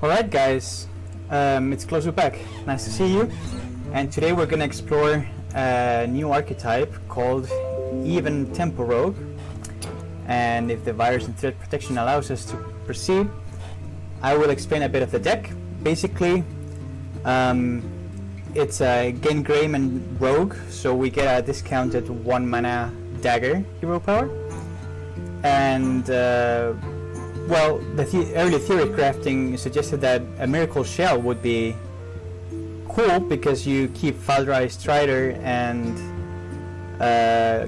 Alright guys, it's Closeback, nice to see you, and today we're gonna explore a new archetype called Even Tempo Rogue, and if the virus and threat protection allows us to proceed, I will explain a bit of the deck. Basically, it's a Gain Greyman Rogue, so we get a discounted 1 mana dagger hero power, and well, the early theory crafting suggested that a Miracle Shell would be cool because you keep Faldrai Strider and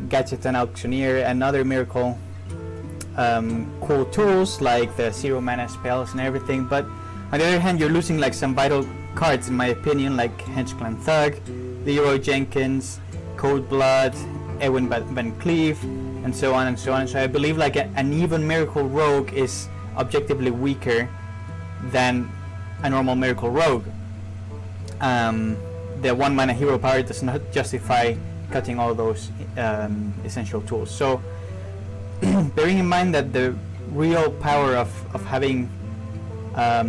Gadget and Auctioneer and other Miracle cool tools like the 0 mana spells and everything, but on the other hand you're losing like some vital cards in my opinion, like Henchclan Thug, Leroy Jenkins, Cold Blood, Edwin Van Cleave, and so on and so on. So I believe like an even Miracle Rogue is objectively weaker than a normal Miracle Rogue. The 1 mana hero power does not justify cutting all those essential tools. So bearing in mind that the real power of having a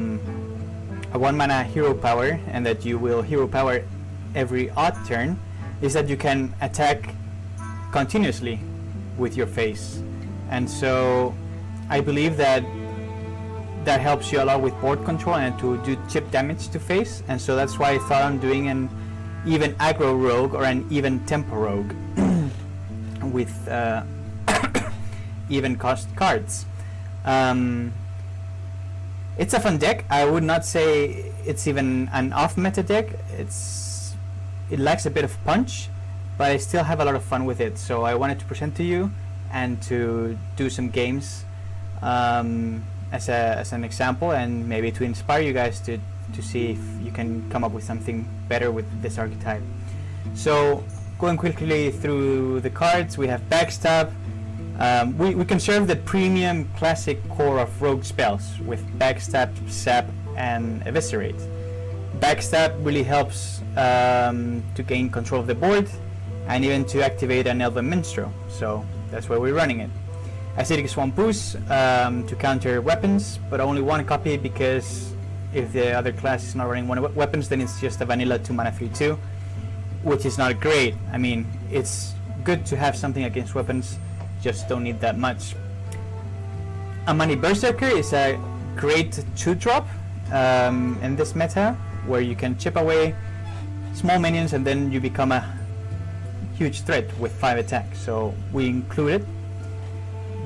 1 mana hero power, and that you will hero power every odd turn, is that you can attack continuously with your face, and so I believe that that helps you a lot with board control and to do chip damage to face, and so that's why I thought on doing an even aggro rogue or an even tempo rogue with even cost cards. It's a fun deck. I would not say it's even an off meta deck. It lacks a bit of punch, but I still have a lot of fun with it, so I wanted to present to you and to do some games as an example, and maybe to inspire you guys to see if you can come up with something better with this archetype. So going quickly through the cards, we have Backstab. We conserve the premium classic core of rogue spells with Backstab, Sap, and Eviscerate. Backstab really helps to gain control of the board and even to activate an Elven Minstrel, so that's why we're running it. Acidic Swamp Boost to counter weapons, but only 1 copy, because if the other class is not running 1 weapons, then it's just a vanilla 2 mana 3/2, which is not great. I mean, it's good to have something against weapons, just don't need that much. Amani Berserker is a great 2-drop in this meta, where you can chip away small minions and then you become a huge threat with 5 attacks, so we include it.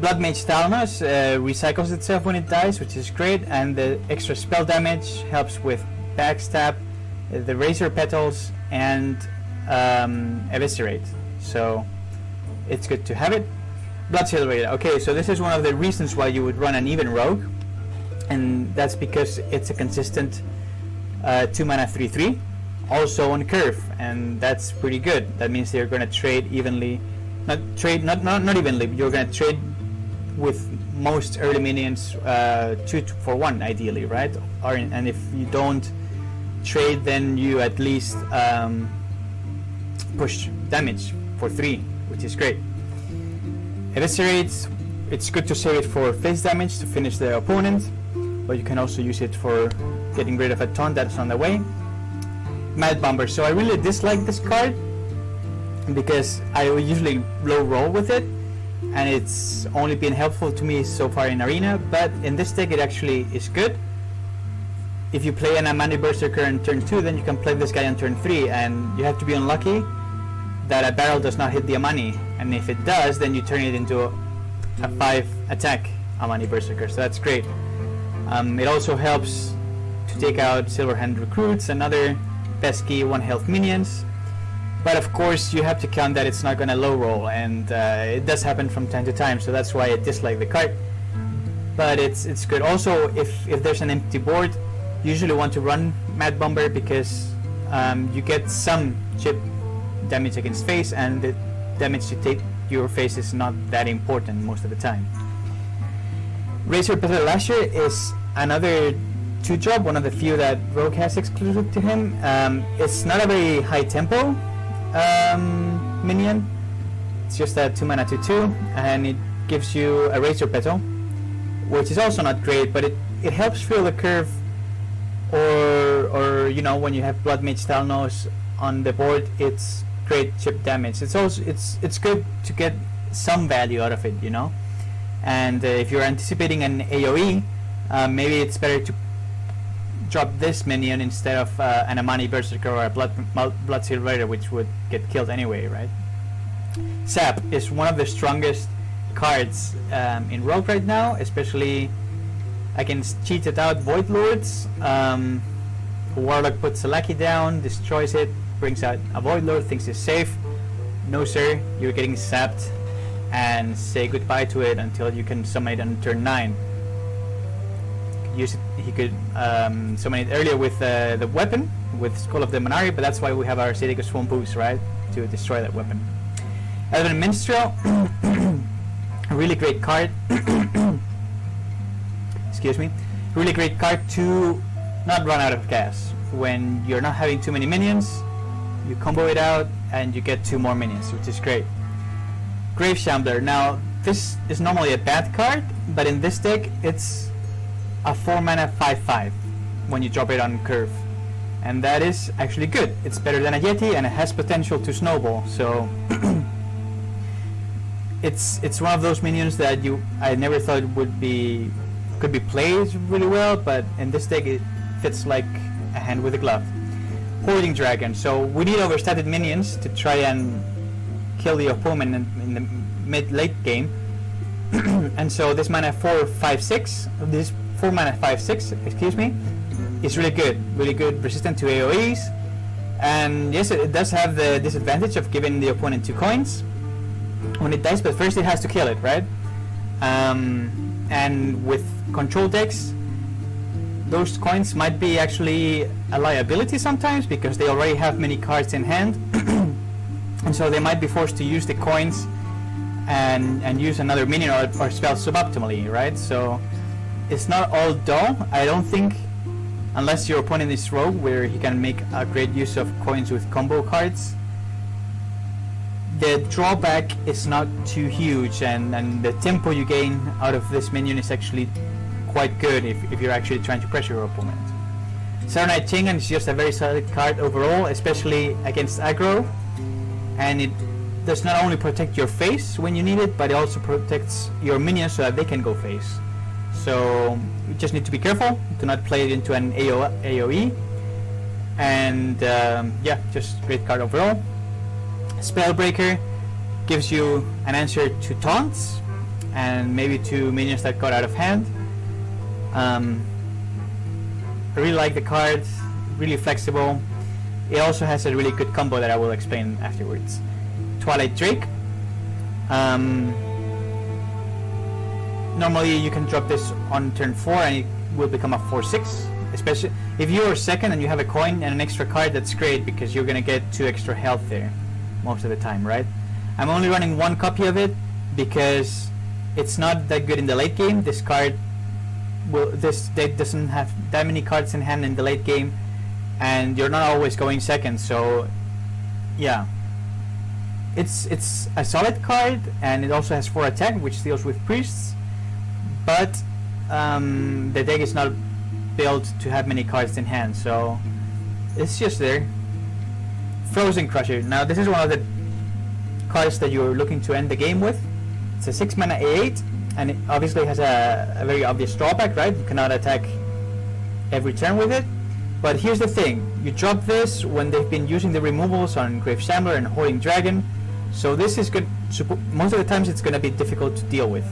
Blood Mage Thalnos recycles itself when it dies, which is great, and the extra spell damage helps with Backstab, the Razor Petals, and Eviscerate, so it's good to have it. Blood Celebrator. Okay, so this is one of the reasons why you would run an even rogue, and that's because it's a consistent 2 mana 3/3, also on curve, and that's pretty good. That means they're going to trade evenly, not evenly, but you're going to trade with most early minions 2 for 1 ideally, right? And if you don't trade, then you at least push damage for 3, which is great. Eviscerate, it's good to save it for face damage to finish the opponent, but you can also use it for getting rid of a taunt that's on the way. Mad Bomber. So I really dislike this card because I usually low roll with it, and it's only been helpful to me so far in Arena, but in this deck it actually is good. If you play an Amani Berserker on turn 2, then you can play this guy on turn 3, and you have to be unlucky that a barrel does not hit the Amani, and if it does, then you turn it into a 5 attack Amani Berserker, so that's great. It also helps to take out Silverhand Recruits and other pesky 1 health minions, but of course you have to count that it's not going to low roll, and it does happen from time to time, so that's why I dislike the card, but it's good. Also, if there's an empty board, you usually want to run Mad Bomber because you get some chip damage against face, and the damage you take your face is not that important most of the time. Razor Petal Lasher is another 2-drop, one of the few that Rogue has exclusive to him. It's not a very high tempo minion, it's just a 2 mana 2/2, and it gives you a Razor Petal, which is also not great, but it helps fill the curve or you know, when you have Blood Mage Talnos on the board, it's great chip damage. It's also it's good to get some value out of it, you know. And if you're anticipating an AoE, maybe it's better to drop this minion instead of an Amani Berserker or a Bloodseal Raider, which would get killed anyway, right? Sap is one of the strongest cards in Rogue right now, especially against cheated out Void Lords. Warlock puts a Lackey down, destroys it, brings out a Void Lord, thinks it's safe. No sir, you're getting sapped, and say goodbye to it until you can summon it on turn 9. Use it. He could summon it earlier with the weapon, with Skull of the Manari, but that's why we have our Ascetic Swarm boost, right? To destroy that weapon. Elven Minstrel, a really great card. Excuse me. Really great card to not run out of gas. When you're not having too many minions, you combo it out and you get 2 more minions, which is great. Grave Shambler. Now, this is normally a bad card, but in this deck, it's a 4 mana 5/5 when you drop it on curve, and that is actually good. It's better than a Yeti, and it has potential to snowball. So it's one of those minions that I never thought could be played really well, but in this deck it fits like a hand with a glove. Hoarding Dragon. So we need overstated minions to try and kill the opponent in the mid-late game. And so this mana 4/5/6, this 4 mana 5/6, excuse me, is really good, resistant to AoEs, and yes, it does have the disadvantage of giving the opponent 2 coins when it dies, but first it has to kill it, right? And with control decks, those coins might be actually a liability sometimes because they already have many cards in hand, and so they might be forced to use the coins and use another minion or spell suboptimally, right? So it's not all dull. I don't think, unless your opponent is rogue, where he can make a great use of coins with combo cards, the drawback is not too huge, and the tempo you gain out of this minion is actually quite good if you're actually trying to pressure your opponent. Serenite Chingan is just a very solid card overall, especially against aggro, and it does not only protect your face when you need it, but it also protects your minions so that they can go face. So you just need to be careful to not play it into an AoE, and yeah, just great card overall. Spellbreaker gives you an answer to taunts and maybe to minions that got out of hand. I really like the card, really flexible. It also has a really good combo that I will explain afterwards. Twilight Drake. Normally you can drop this on turn 4 and it will become a 4/6, especially if you're second and you have a coin and an extra card. That's great because you're gonna get 2 extra health there most of the time, right? I'm only running 1 copy of it because it's not that good in the late game. This deck doesn't have that many cards in hand in the late game, and you're not always going second, so yeah. It's a solid card, and it also has 4 attack, which deals with priests, but the deck is not built to have many cards in hand, so it's just there. Frozen Crusher. Now this is one of the cards that you're looking to end the game with. It's a 6 mana A8, and it obviously has a very obvious drawback, right? You cannot attack every turn with it. But here's the thing, you drop this when they've been using the removals on Grave Shambler and Hoarding Dragon, so this is good. Most of the times it's going to be difficult to deal with.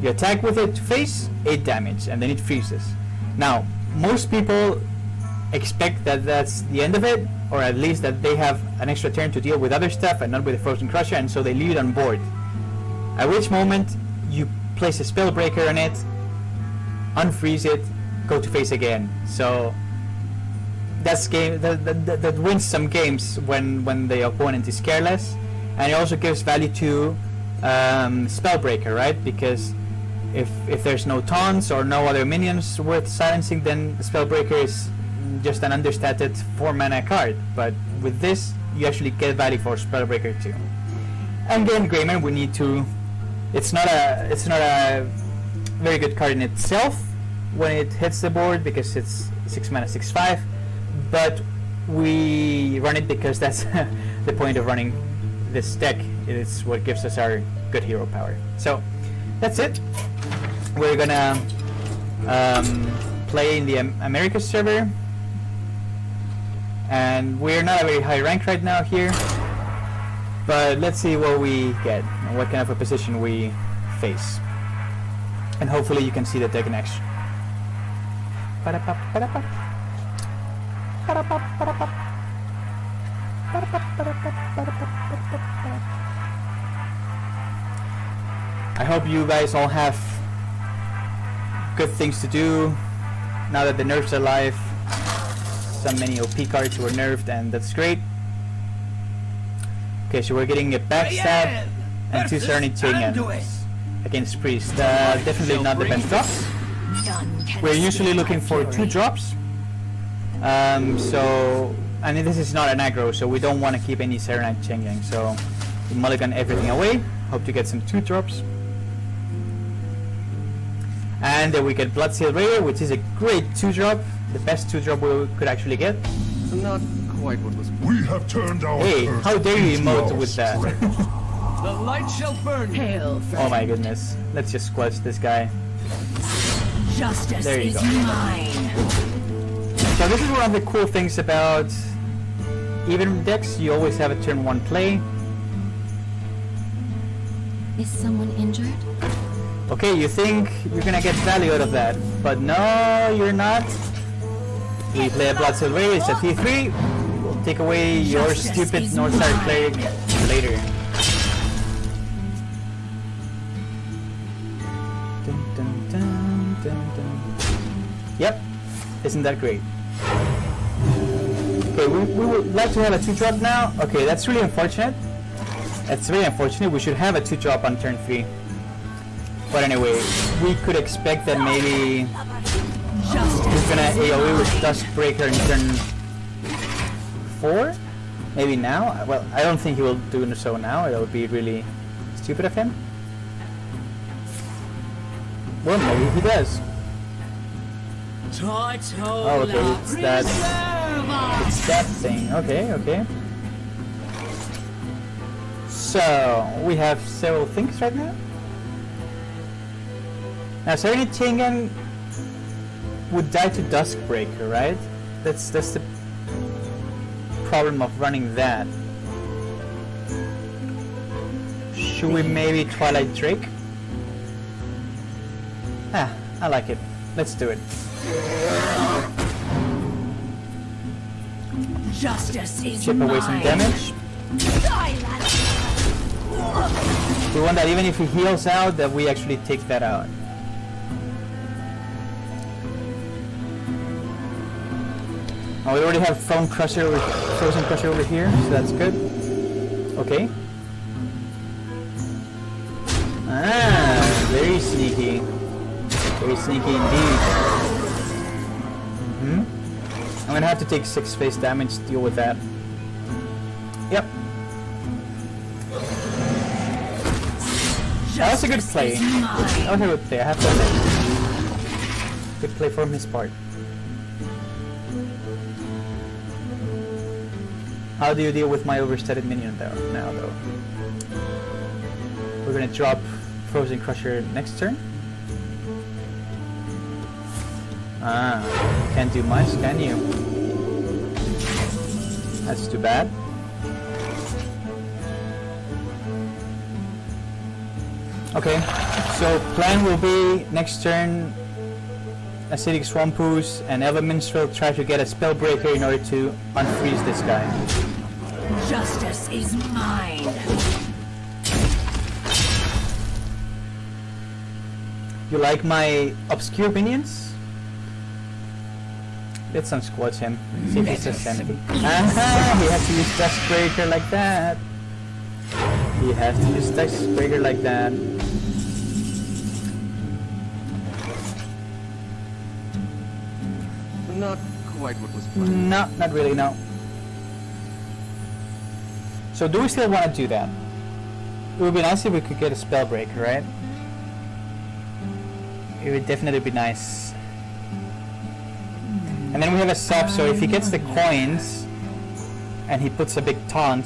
You attack with it to face, 8 damage, and then it freezes. Now, most people expect that that's the end of it, or at least that they have an extra turn to deal with other stuff and not with the Frozen Crusher, and so they leave it on board. At which moment you place a Spellbreaker on it, unfreeze it, go to face again. So that's that wins some games when the opponent is careless, and it also gives value to Spellbreaker, right? Because if there's no taunts or no other minions worth silencing, then Spellbreaker is just an understated 4 mana card. But with this, you actually get value for Spellbreaker too. And again, Greyman, we need to. It's not a very good card in itself when it hits the board, because it's 6 mana 6/5, but we run it because that's the point of running this deck. It's what gives us our good hero power. So that's it. We're gonna play in the Americas server, and we're not a very high rank right now here, but let's see what we get and what kind of a position we face, and hopefully you can see the deck in action. I hope you guys all have good things to do now that the nerfs are live. So many OP cards were nerfed, and that's great. Okay, so we're getting a backstab and 2 Serenity Chains against Priest. Definitely not the best drops. We're usually looking for 2 drops. So, and this is not an aggro, so we don't want to keep any Serenite Chain. So we mulligan everything away. Hope to get some 2 drops. And then we get Bloodseal Raider, which is a great 2-drop, the best 2-drop we could actually get. Not quite what was. We have turned our Hey, how dare you emote with that? The light shall burn. Hail for Oh my goodness. Let's just squash this guy. justice There you is go. mine. So this is one of the cool things about even decks. You always have a turn 1 play. Is someone injured? Okay, you think you're gonna get value out of that, but no, you're not. We play a Bloodseal Raider, it's a T3. We'll take away your Justice stupid is Northstar mine. Cleric later. Dun, dun, dun, dun, dun. Yep, isn't that great? Okay, we would like to have a 2-drop now. Okay, that's really unfortunate. That's very unfortunate. We should have a 2-drop on turn 3. But anyway, we could expect that maybe he's gonna AoE with Duskbreaker in turn 4? Maybe now? Well, I don't think he will do so now. That would be really stupid of him. Well, maybe he does. Oh, okay, it's that thing. Okay. So, we have several things right now. Now, Serenity Chain would die to Duskbreaker, right? That's the problem of running that. Should we maybe Twilight Drake? Ah, I like it. Let's do it. Justice is Chip away some damage. We want that even if he heals out, that we actually take that out. Oh, we already have Frozen Crusher over here, so that's good. Okay. Ah, very sneaky. Very sneaky indeed. I'm gonna have to take 6 face damage to deal with that. Yep. That was a good play. That was a good play, I have to admit. Good play from his part. How do you deal with my overstated minion though? Now though? We're gonna drop Frozen Crusher next turn. Ah, can't do much, can you? That's too bad. Okay, so plan will be next turn Acidic Swampooze and Elven Minstrel try to get a Spellbreaker in order to unfreeze this guy. Justice is mine. You like my obscure minions? Let's unsquatch him. See if he says anything. Aha! He has to use Duskbreaker like that. He has to use Duskbreaker like that. Not quite what was planned. No, not really, no. So do we still want to do that? It would be nice if we could get a Spellbreaker, right? It would definitely be nice. And then we have a sub, so if he gets the coins and he puts a big taunt,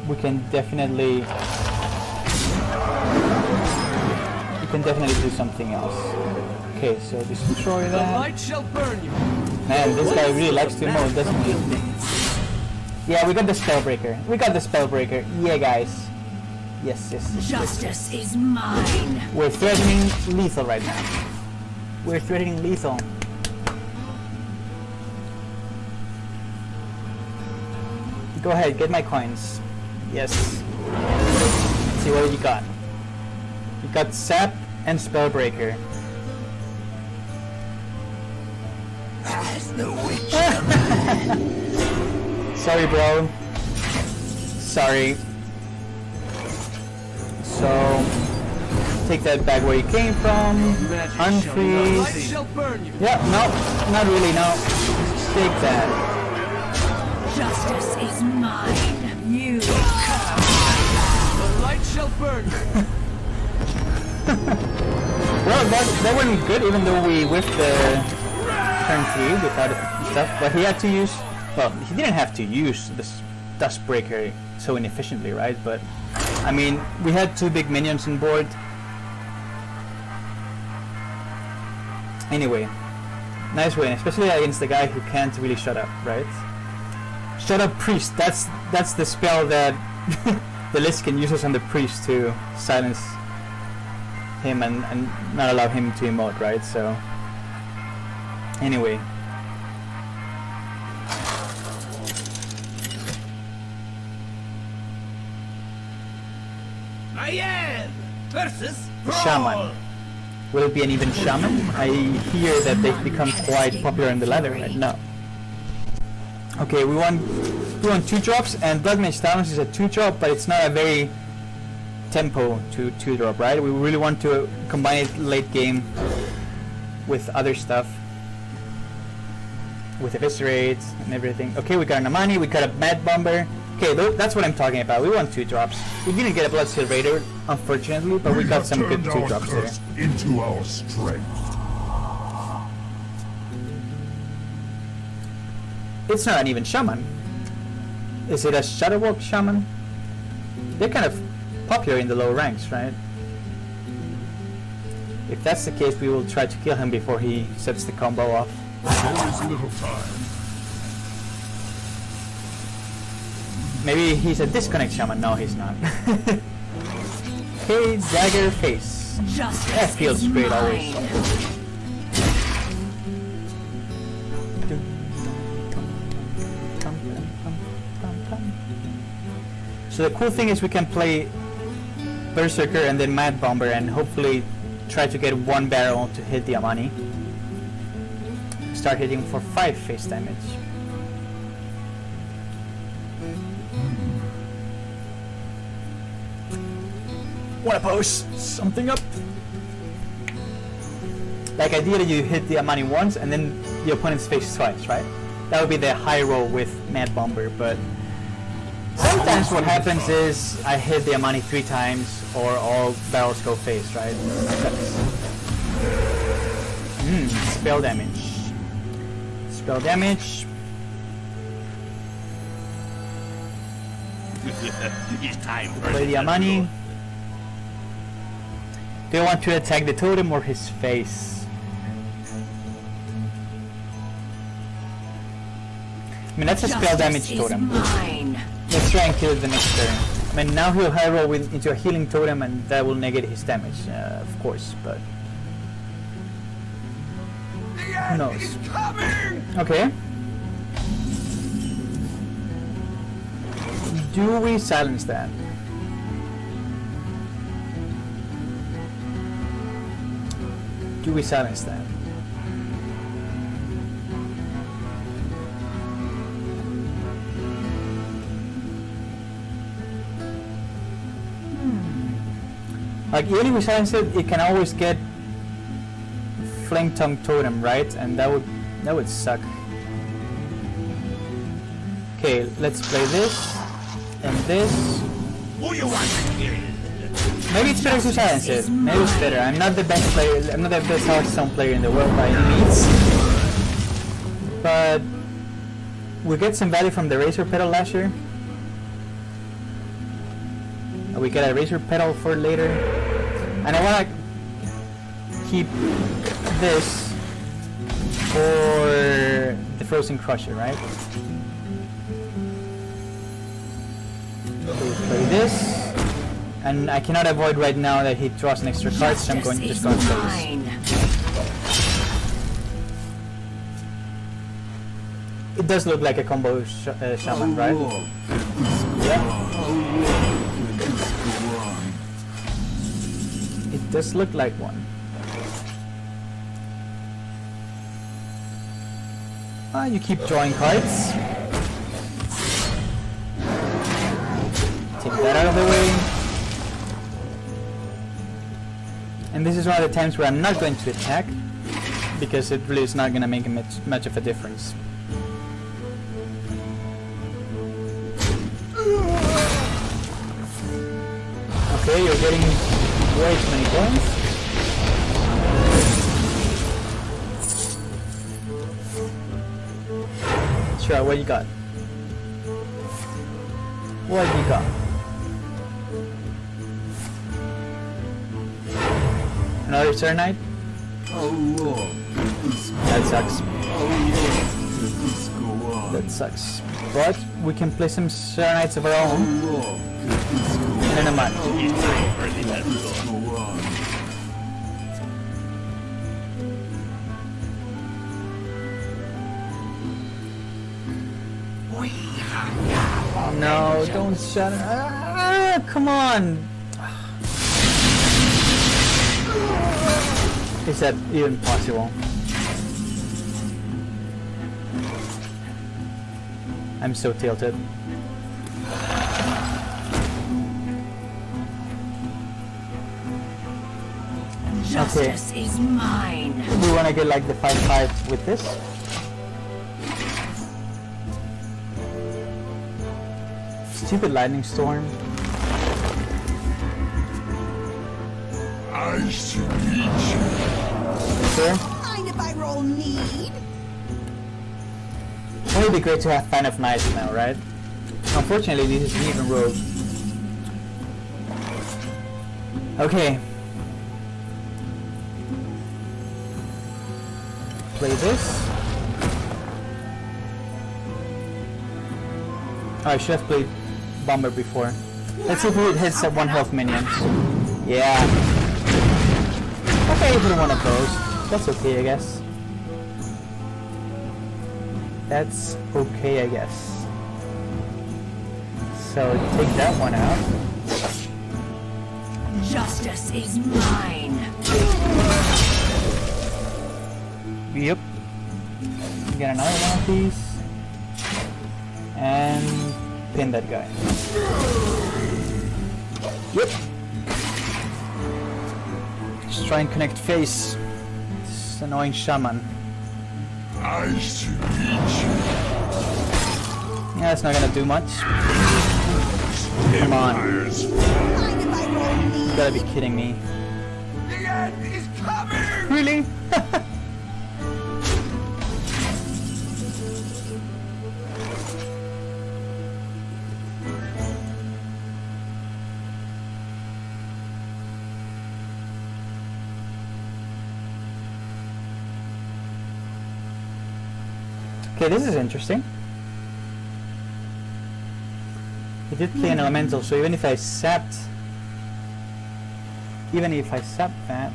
we can definitely do something else. Okay, so destroy The that. light shall burn you. Man, this guy really likes to emote, doesn't he? Yeah, we got the Spellbreaker. We got the Spellbreaker. Yeah, guys. Yes. Justice is mine. We're threatening lethal right now. We're threatening lethal. Go ahead, get my coins. Yes. Let's see what you got. You got Sap and Spellbreaker. Sorry, bro. Sorry. So, take that back where you came from. The light Unfreeze. shall burn you. Yeah, no, not really, no. Take that. Justice is mine. You The light shall burn you. Well, that went good, even though we whiffed the turn 3 without it and stuff. But he had to use, well, he didn't have to use this Dustbreaker so inefficiently, right? But I mean, we had 2 big minions on board. Anyway, nice win, especially against the guy who can't really shut up, right? Shut up, priest. That's the spell that the Liskin uses on the priest to silence him and not allow him to emote, right? So anyway, Versus Shaman. Will it be an even Shaman? I hear that they've become quite popular in the ladder right now. Okay, we want 2 drops, and Blood Mage Talons is a 2 drop, but it's not a very tempo to 2 drop, right? We really want to combine it late game with other stuff, with Eviscerate and everything. Okay, we got an Amani, we got a Mad Bomber. Okay, that's what I'm talking about. We want 2 drops. We didn't get a Bloodseal Raider, unfortunately, but we got some good 2 drops there. Into our strength. It's not an even Shaman. Is it a Shudderwock Shaman? They're kind of popular in the low ranks, right? If that's the case, we will try to kill him before he sets the combo off. There is little time. Maybe he's a disconnect Shaman. No, he's not. Okay, Dagger Face. justice That feels is great mine. always. So the cool thing is we can play Berserker and then Mad Bomber and hopefully try to get 1 barrel to hit the Amani. Start hitting for 5 face damage. Wanna post something up? Like ideally you hit the Amani once and then the opponent's face twice, right? That would be the high roll with Mad Bomber, but sometimes what happens is I hit the Amani 3 times or all barrels go face, right? Spell damage. Spell damage. It's time for Play the Amani. Do you want to attack the totem or his face? I mean, that's a spell damage Justice is totem. mine. Let's try and kill it the next turn. I mean, now he'll high roll into a healing totem and that will negate his damage, of course, but who knows? Okay. Do we silence that? Do we silence that? Like even if we silence it, it can always get Flame Tongue Totem, right? And that would suck. Okay, let's play this and this. Who you want to kill? Maybe it's better to silence it. Maybe it's better. I'm not the best player. I'm not the best Hearthstone player in the world by any means. but we get some value from the Razor Petal Lasher. We get a Razor Petal for later, and I want to keep this for the Frozen Crusher, right? So we play this, and I cannot avoid right now that he draws an extra card, so I'm going to just go face. Mine. It does look like a combo Shaman, right? Yeah. It does look like one. You keep drawing cards. Take that out of the way. And this is one of the times where I'm not going to attack, because it really is not going to make much of a difference. Okay, you're getting way too many points. Sure, what you got? What you got? Another Serenite? That sucks. That sucks. But we can play some Serenites of our own. And then a match. It's time for a little slow. Oh no, don't shut it. Come on! Is that even possible? I'm so tilted. Justice is mine. We want to get like the 5/5 with this. Stupid lightning storm. I shall eat you. Sure. Mind if I roll need? It would be great to have Fan of Night now, right? Unfortunately, this isn't even rogue. Okay. Play this. Oh, I should have played Bomber before. Let's see if it hits at 1 health minions. Yeah. Okay, if we want of those. That's okay, I guess. That's okay, I guess. So take that one out. Justice is mine. Yep. Get another one of these. And pin that guy. Yep. Just try and connect face. This annoying Shaman. I shall eat you. Yeah, that's not gonna do much. Come on. Empires. Mind if I roll need? You gotta be kidding me. The end is coming! Really? Okay, this is interesting. He did play an elemental, so even if I sapped that,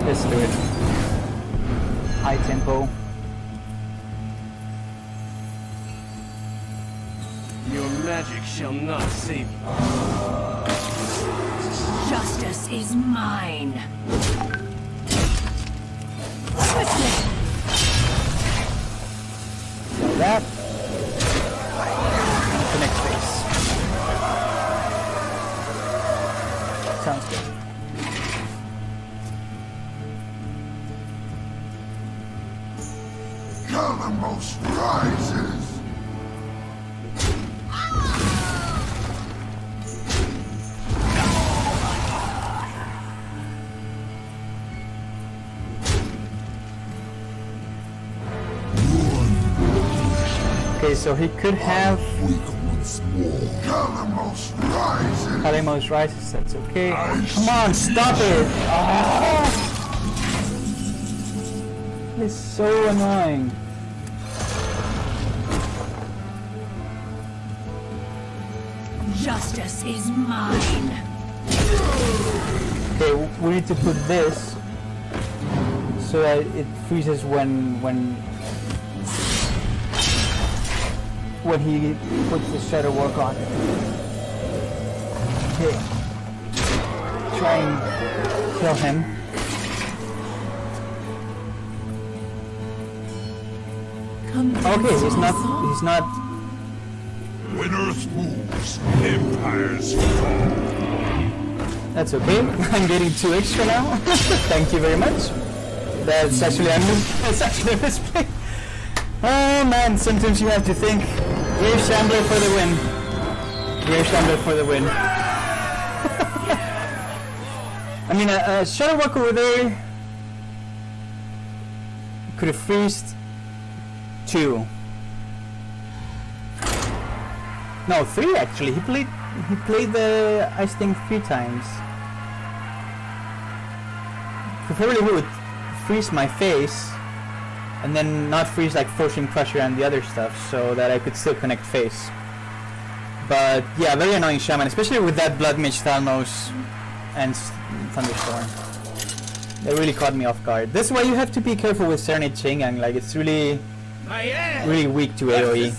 let's do it. High tempo. Your magic shall not save you. Justice is mine. Swiftly. Like that. The next phase. Sounds good. Colormost rises. Okay, so he could have Wake once more. Calamos rises. Kalemos rises, that's okay. Come on, stop it! Oh. It's so annoying. Justice is mine. Okay, we need to put this so that it freezes when he puts the Shudderwock on. Okay. Try and kill him. Okay, he's not. When Earth moves, empires fall. That's okay. I'm getting 2 extra now. Thank you very much. That's actually a misplay. Oh man, sometimes you have to think. Grave Shambler for the win. Grave Shambler for the win. I mean, a Shudderwock over there could have freezed 2. No, 3 actually. He played the Ice Thing 3 times. Preferably he would freeze my face and then not freeze like Fortune Crusher and the other stuff, so that I could still connect face. But yeah, very annoying Shaman, especially with that Blood Mage Thalmos and Thunderstorm. They really caught me off guard. That's why you have to be careful with Serenade Chingang, like it's really weak to AoE.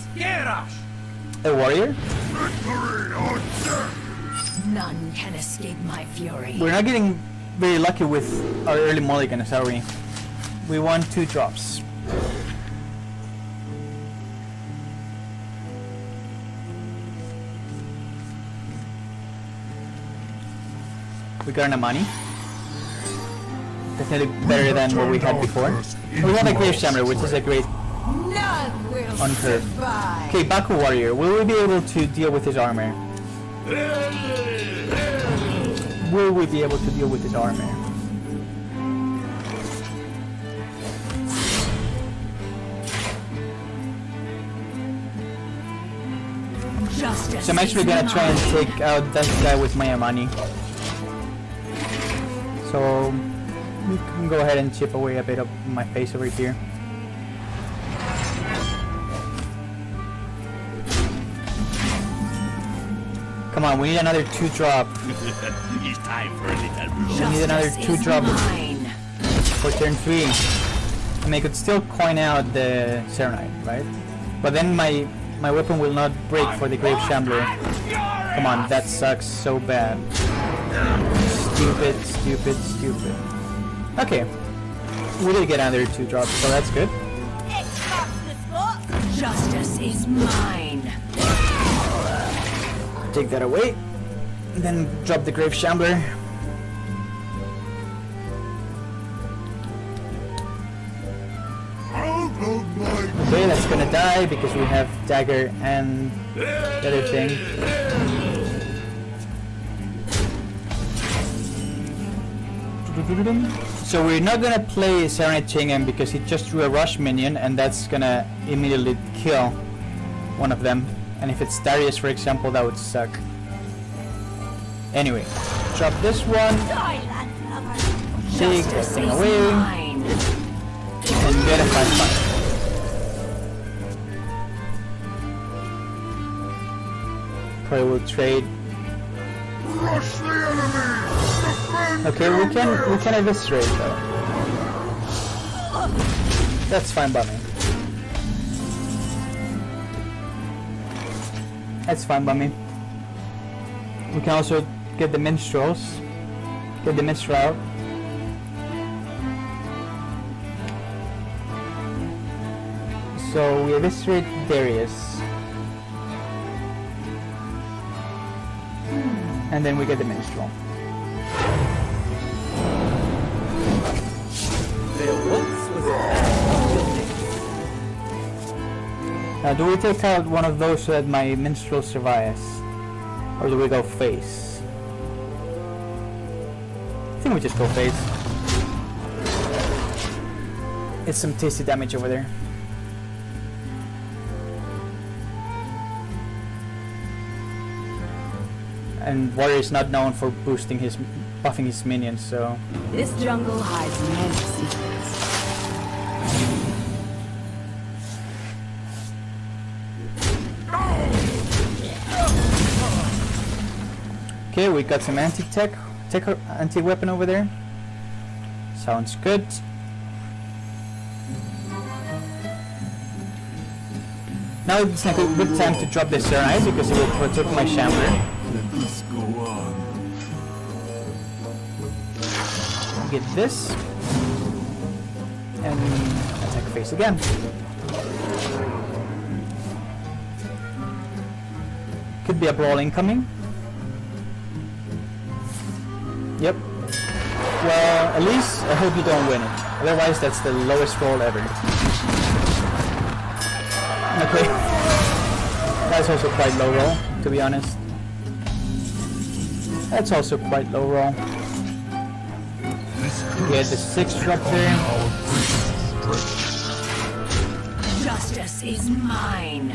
A warrior? Victory or death. None can escape my fury. We're not getting very lucky with our early mulligans, are we? We won 2 drops. We got enough money. Definitely better than what we had before. We have a Grave Shambler, which is a great None will on curve. survive. Okay, Baku Warrior. Will we be able to deal with his armor? Will we be able to deal with his armor? Justice So I'm actually is gonna try and mine. take out that guy with my money. So we can go ahead and chip away a bit of my face over here. Come on, we need another 2 drop. It's time for a little blow. We need another Justice 2 is drop mine. for turn 3. I mean, I could still coin out the Serenite, right? But then my weapon will not break for the Grave Shambler. Come on, that sucks so bad. Stupid, stupid, stupid. Okay. We did get another 2 drops, so that's good. Justice is mine. Take that away. Then drop the Grave Shambler. Out of my Okay, that's gonna die because we have Dagger and the other thing. So we're not gonna play Serenade Chingan because he just drew a rush minion and that's gonna immediately kill one of them. And if it's Darius, for example, that would suck. Anyway, drop this one, take that Justice thing is away, mine. and get a 5/5. Probably will trade. crush the enemy. Defend Okay, we can eviscerate though. That's fine by me. That's fine by me. We can also get the minstrels. Get the minstrel out. So we eviscerate Darius. And then we get the minstrel. Now, do we take out one of those so that my minstrel survives? Or do we go face? I think we just go face. It's some tasty damage over there. and Warrior is not known for buffing his minions, so This jungle hides many secrets. okay, we got some anti-tech, anti-weapon over there. Sounds good. Now it's like a good time to drop this Serenite because it will protect my Shambler. Let's go on. Get this. And attack face again. Could be a brawl incoming. Yep. Well, at least I hope you don't win it. Otherwise, that's the lowest roll ever. Okay. That's also quite low roll, to be honest. That's also quite low roll. We had the 6 drop there. Justice is mine.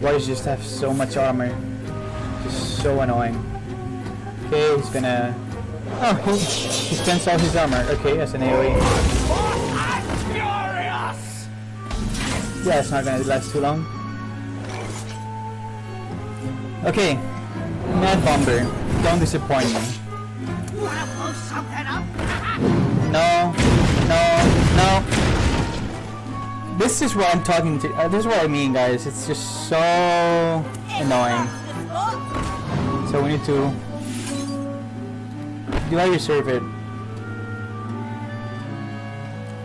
Warriors just have so much armor. Just so annoying. Okay, he's gonna... Oh, he spends all his armor. Okay, as an AoE. Yeah, it's not gonna last too long. Okay, Mad Bomber, don't disappoint me. No, no, no. This is what I'm talking to. This is what I mean, guys. It's just so annoying. So we need to. Do I reserve it?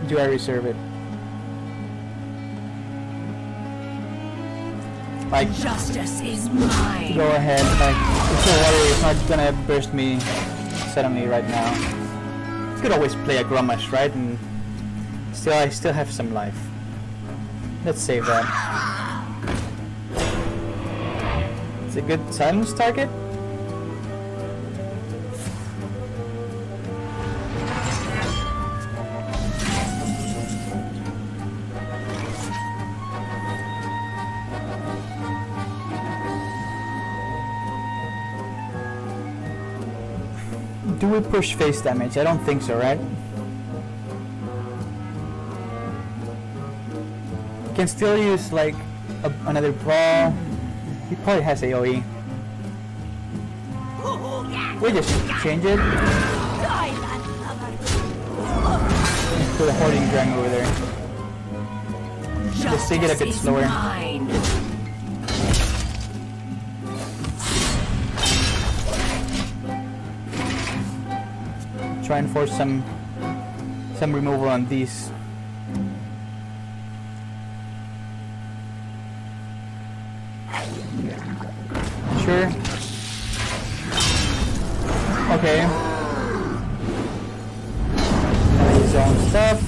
Do I reserve it? Like, Justice is mine. go ahead. Like, it's a warrior. It's not gonna burst me suddenly right now. You could always play a Grommash, right? And I still have some life. Let's save that. It's a good silence target. Do we push face damage? I don't think so, right? Can still use like another brawl. He probably has AoE. We just change it. Put a hoarding drang over there. Just take it a bit slower. Mine. Try and force some removal on these. Sure. Okay. His own stuff.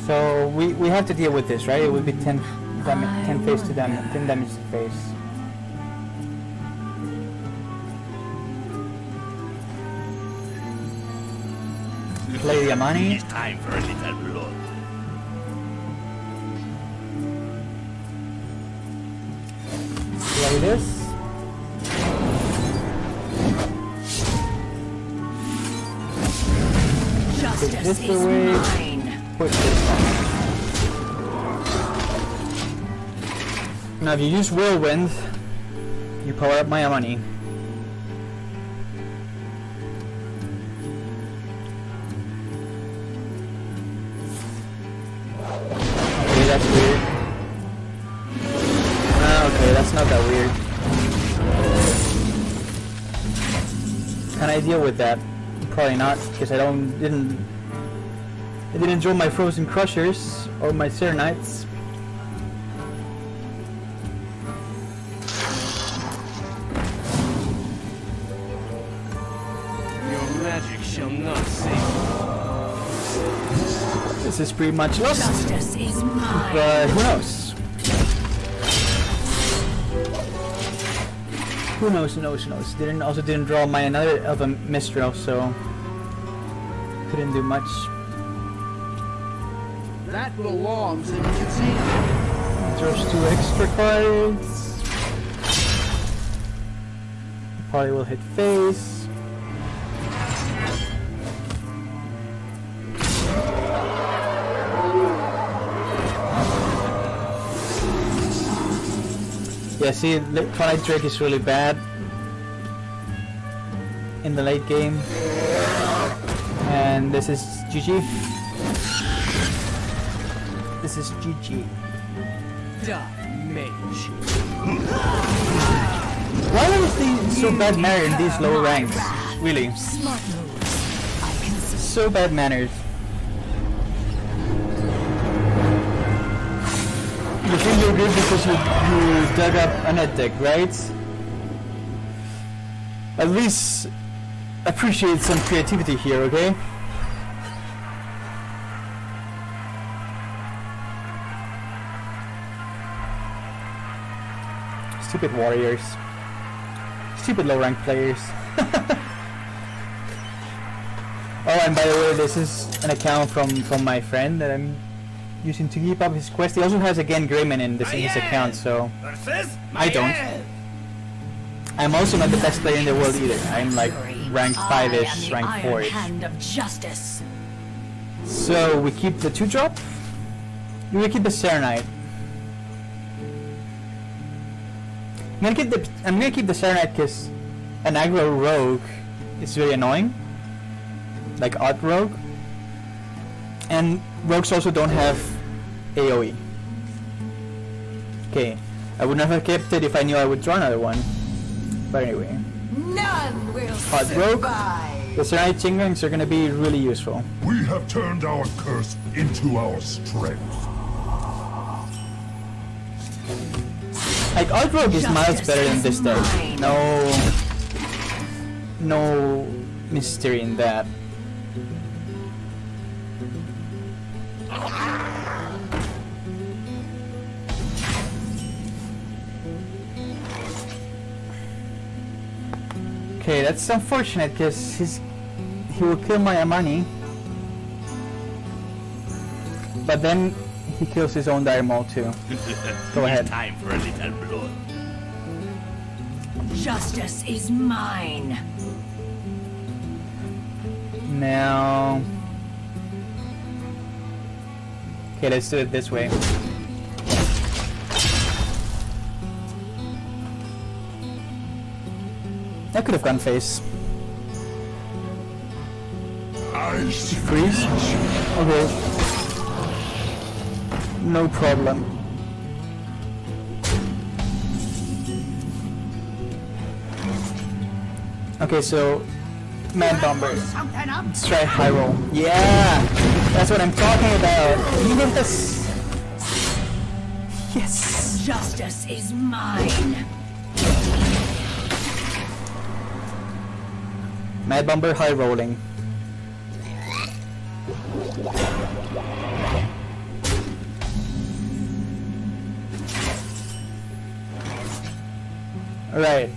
So we have to deal with this, right? It would be 10 face to them, 10 damage to face. Play the Amani. It's time for a little blood. Play this. Justice Take this is away. mine. Put this on. Now if you use Whirlwind, you power up my Amani. Okay, that's weird. Okay, that's not that weird. Can I deal with that? Probably not, because I didn't draw my Frozen Crushers or my Serenites. shall not save This is pretty much lost, Justice is mine. but who knows? Who knows? Who knows? Who knows? Didn't draw my another of a Mistral, so couldn't do much. That belongs in a museum. Draws 2 extra cards. Probably will hit face. Yeah, see, Twilight Drake is really bad in the late game. And this is GG. This is GG. Mage. Why are these so bad mannered in these low ranks? Really, Smart moves. I can see. so bad manners. You think you're good because you dug up a net deck, right? At least appreciate some creativity here, okay? Stupid warriors. Stupid low rank players. Oh, and by the way, this is an account from my friend that I'm using to keep up his quest. He also has again Greyman in his account, so I don't. I'm also not the best player in the world either. I'm like rank 5ish, rank 4ish. Hand of justice. So we keep the 2-drop. We keep the Serenite. I'm gonna keep the Serenite because an aggro rogue is very annoying. Like Odd Rogue. And rogues also don't have AoE. Okay, I would not have kept it if I knew I would draw another one. But anyway, None will Odd Rogue. survive. The Serenite Chingrings are gonna be really useful. We have turned our curse into our strength. Like Odd Rogue is miles Justice better than is this deck. mine. No mystery in that. Okay, that's unfortunate because he will kill my Amani. But then he kills his own Dire Maul too. Go ahead. Time for a little blood. Justice is mine. Now... Okay, let's do it this way. I could have gone face. I Freeze? Okay. No problem. Okay, so Mad Bomber. Let's try high roll. Yeah! That's what I'm talking about. Even this. Yes! Justice is mine. Mad Bomber high rolling. Alright.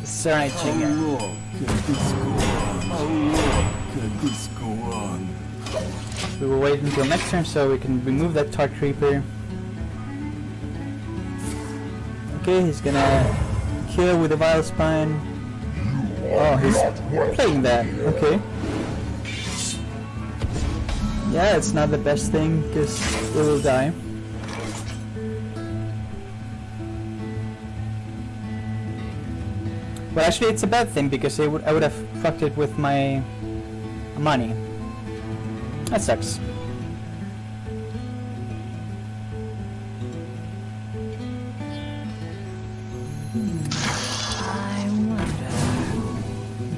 Serenite How Chinger. long can this go on? How long can this go on? We will wait until next turn so we can remove that Tart Creeper. Okay, he's gonna kill with the Vile Spine. Oh, he's playing that. Okay. Yeah, it's not the best thing because it will die. But actually, it's a bad thing because I would have fucked it with my money. That sucks. I wonder.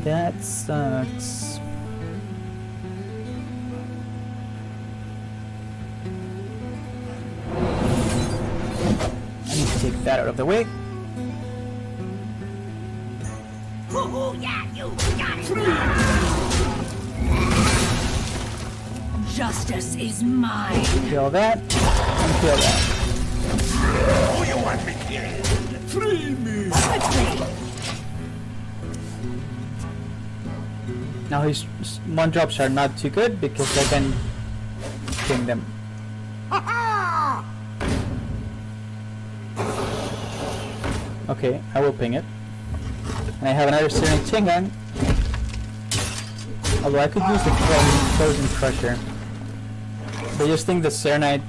That sucks. I need to take that out of the way. Justice is mine. Kill that, and kill that. Who you want me killed? Free me! Quickly. Now his mon drops are not too good because I can ping them. Okay, I will ping it. And I have another Serenade Chingang. Although I could use the Frozen Crusher. But I just think the Serenade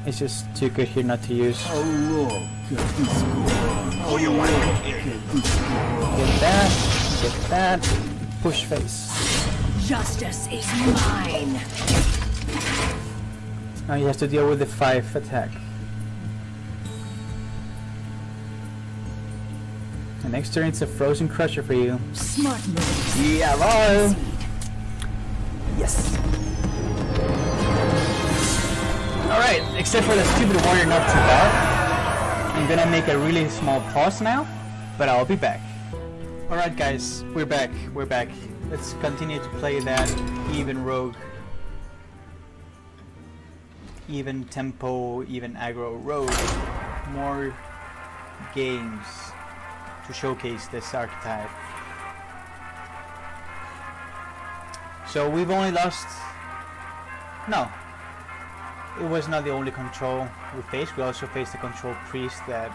is just too good here not to use. How long can this go on? Who you want me killed? Can this go on? Get that, push face. Justice is mine. Now he has to deal with the 5 attack. The next turn it's a Frozen Crusher for you. Smart moves. Yeah, bye. Yes. Alright, except for the stupid warrior not too bad. I'm gonna make a really small pause now, but I'll be back. Alright guys, we're back. Let's continue to play that even rogue. Even tempo, even aggro rogue. More games to showcase this archetype. So we've only lost... No. It was not the only control we faced. We also faced the control priest that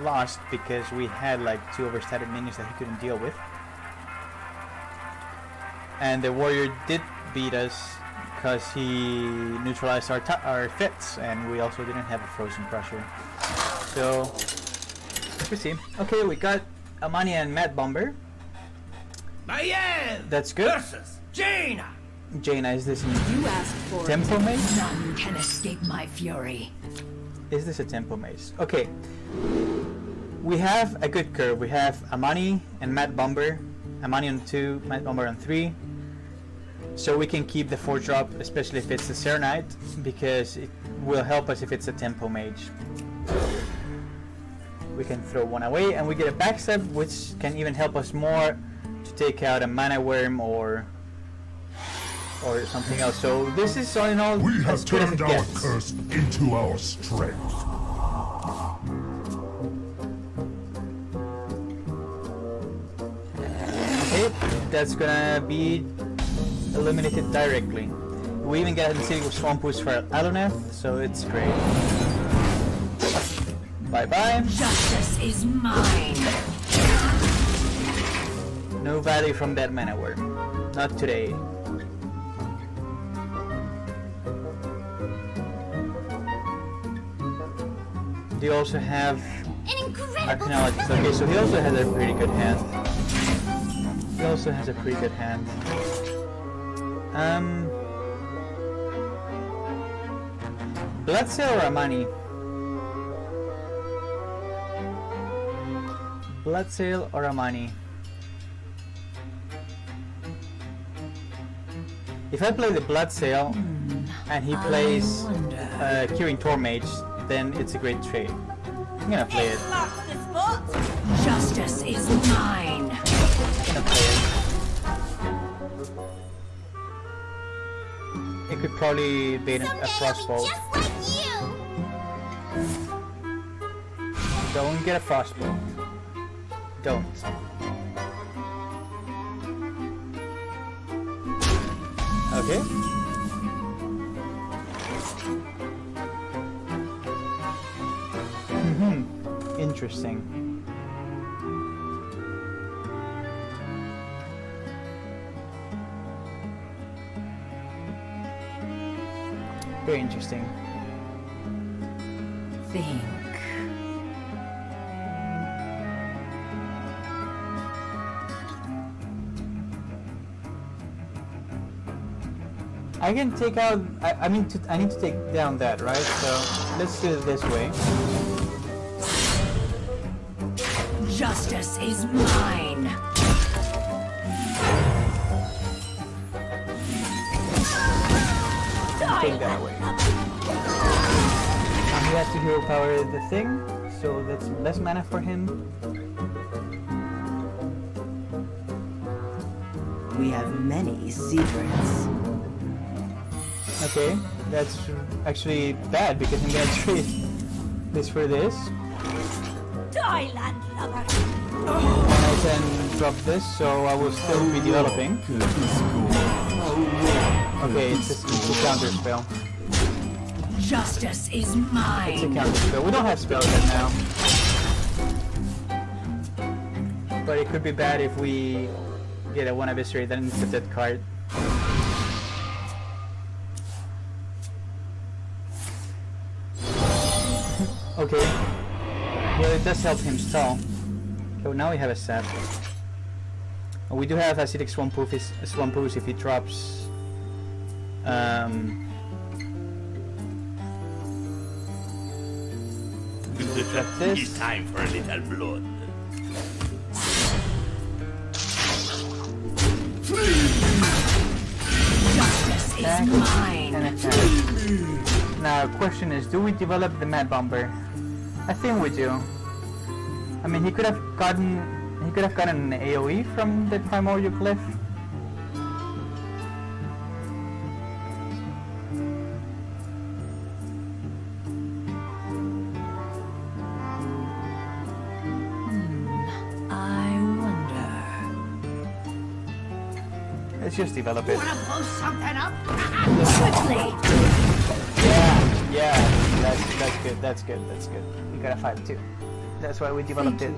lost because we had like 2 overstated minions that he couldn't deal with. And the warrior did beat us because he neutralized our fits, and we also didn't have a Frozen Crusher. So let's see. Okay, we got Amani and Mad Bomber. Mayan That's good. versus Jaina. Jaina, is this in You asked for it. Tempo Maze? None can escape my fury. Is this a Tempo Maze? Okay. We have a good curve. We have Amani and Mad Bomber. Amani on 2, Mad Bomber on 3. So we can keep the 4-drop, especially if it's a Serenite, because it will help us if it's a Tempo Mage. We can throw one away and we get a backstab, which can even help us more to take out a Mana Worm or something else. So this is all in all We have as good as it turned our gets. curse into our strength. Okay, that's gonna be eliminated directly. We even get the City of Swamp Boost for Aluneth, so it's great. Bye bye. Justice is mine. No value from that Mana Worm. Not today. They also have An incredible Arcanologist. Okay, so he also has a pretty good hand. He also has a pretty good hand. Bloodsail or Amani? Bloodsail or Amani? If I play the Bloodsail and he plays Curing Tormage, then it's a great trade. I'm gonna play it. marks the spot. Justice is mine. I'm gonna play it. It could probably bait a Frostbolt. Just like you. Don't get a Frostbolt. Don't. Okay. Interesting. Very interesting. Think. I can take out. I need to take down that, right? So let's do it this way. Justice is mine. Take that away. He has to hero power the thing, so that's less mana for him. We have many secrets. Okay, that's actually bad because I'm gonna trade this for this. Die, landlubber. And I can drop this, so I will still be developing. Okay, it's a counter spell. Justice is It's a mine. counter spell. We don't have spells right now. But it could be bad if we get a one eviscerate and put that card. Okay. Well, it does help him stall. So now we have a sap. We do have acidic swampoos if he drops. This. It's time for a little blood. Justice is Attack mine. and attack. Now, question is, do we develop the Mad Bomber? I think we do. I mean, he could have gotten an AOE from the Primordial Glyph. I wonder. Let's just develop it. Wanna blow something up? Quickly. Yeah, that's good. We got a 5-2. That's why we developed it.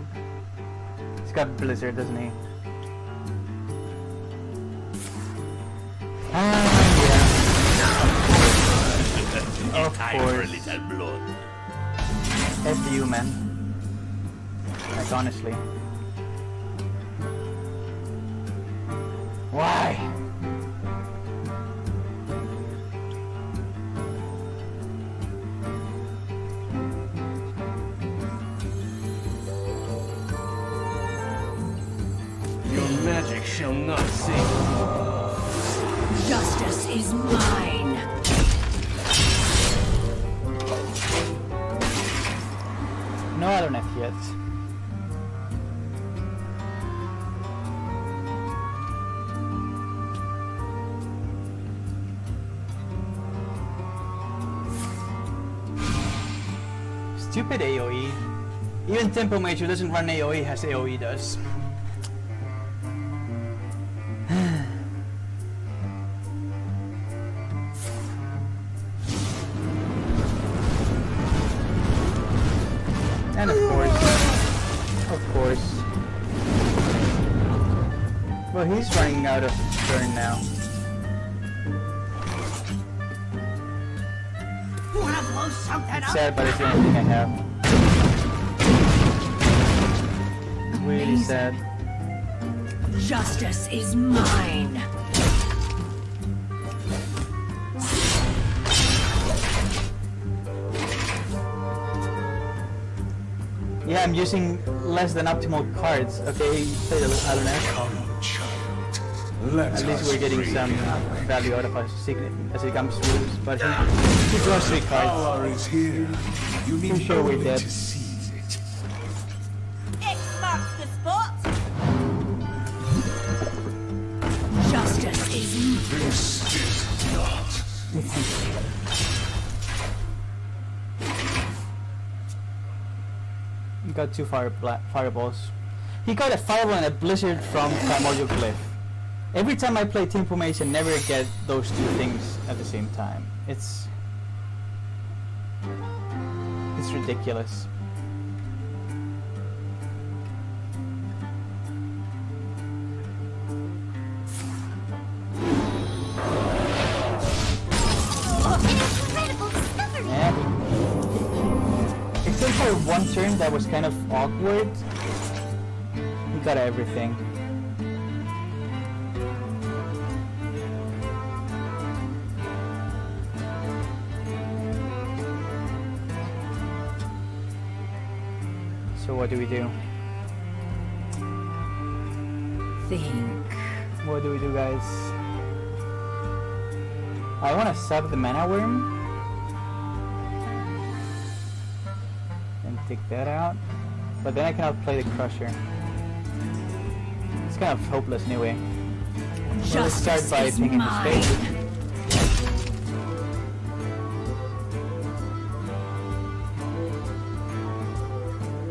He's got Blizzard, doesn't he? Yeah. Of Time for a course. little blood. F you, man. Like, honestly. Why? Your magic shall not save you. Justice is mine. No, I don't have yet. Stupid AoE. Even Tempo Mage who doesn't run AoE has AoE does. And of course. Well, he's running out of turn now. Wanna blow something It's up? sad, but it's the only thing I have. Really sad. Justice is mine. Yeah, I'm using less than optimal cards. Okay, play the Aluneth. Come, child. Let At least us we're getting free some you. value out of us as it comes to rules. But he draws 3 cards. Power is here. You need For sure we're only dead. to seize it. X marks the spot. Justice is This is not. He got 2 fireballs. He got a fireball and a blizzard from Primordial Glyph. Every time I play Team Formation, never get those 2 things at the same time. It's ridiculous. Incredible discovery. Yeah. Except for one turn that was kind of awkward. He got everything. So what do we do? think. What do we do, guys? I want to sub the Mana Worm and take that out, but then I cannot play the Crusher. It's kind of hopeless anyway. Well, let's start Justice by is taking the mine. space.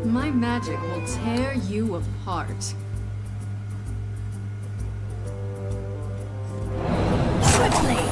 My magic will tear you apart. Quickly!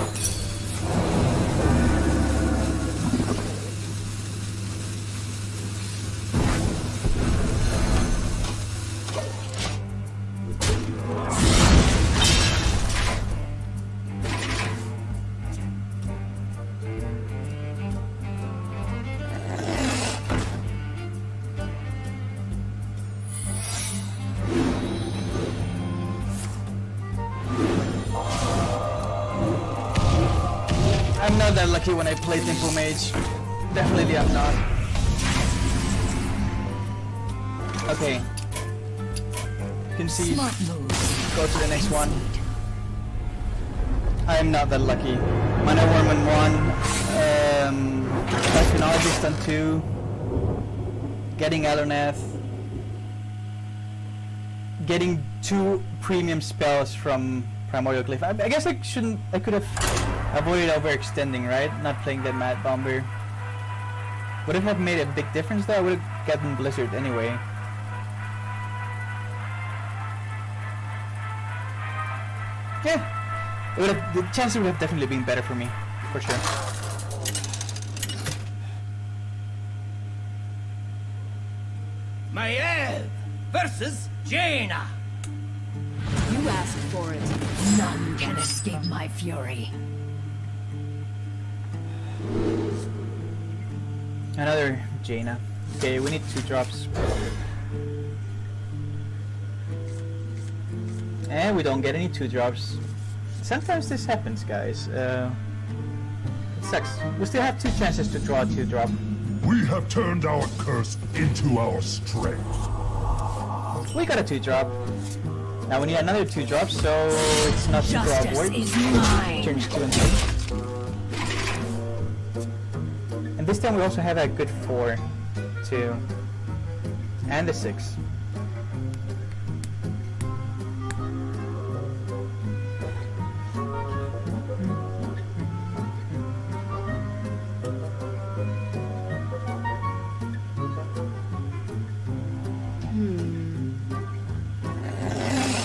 I'm not that lucky when I play Temple Mage. Definitely I'm not. Okay. You can see, Smart move. go to the next one. I am not that lucky. Mana Worm on 1, Archaeologist on 2, getting Alornath, getting 2 premium spells from Primordial Cliff. I guess I could have avoided overextending, right? Not playing that Mad Bomber. Would it have made a big difference though? I would have gotten Blizzard anyway. Yeah, the chances would have definitely been better for me, for sure. Mage versus Jaina. You asked for it. None can escape my fury. Another Jaina. Okay, we need 2 drops. And we don't get any 2 drops. Sometimes this happens, guys. It sucks. We still have 2 chances to draw a 2 drop. We have turned our curse into our strength. We got a 2 drop. Now we need another 2 drops, so it's not 2 drop Justice word. is mine. Turns 2 and 3. And this time we also have a good 4, 2, and a 6.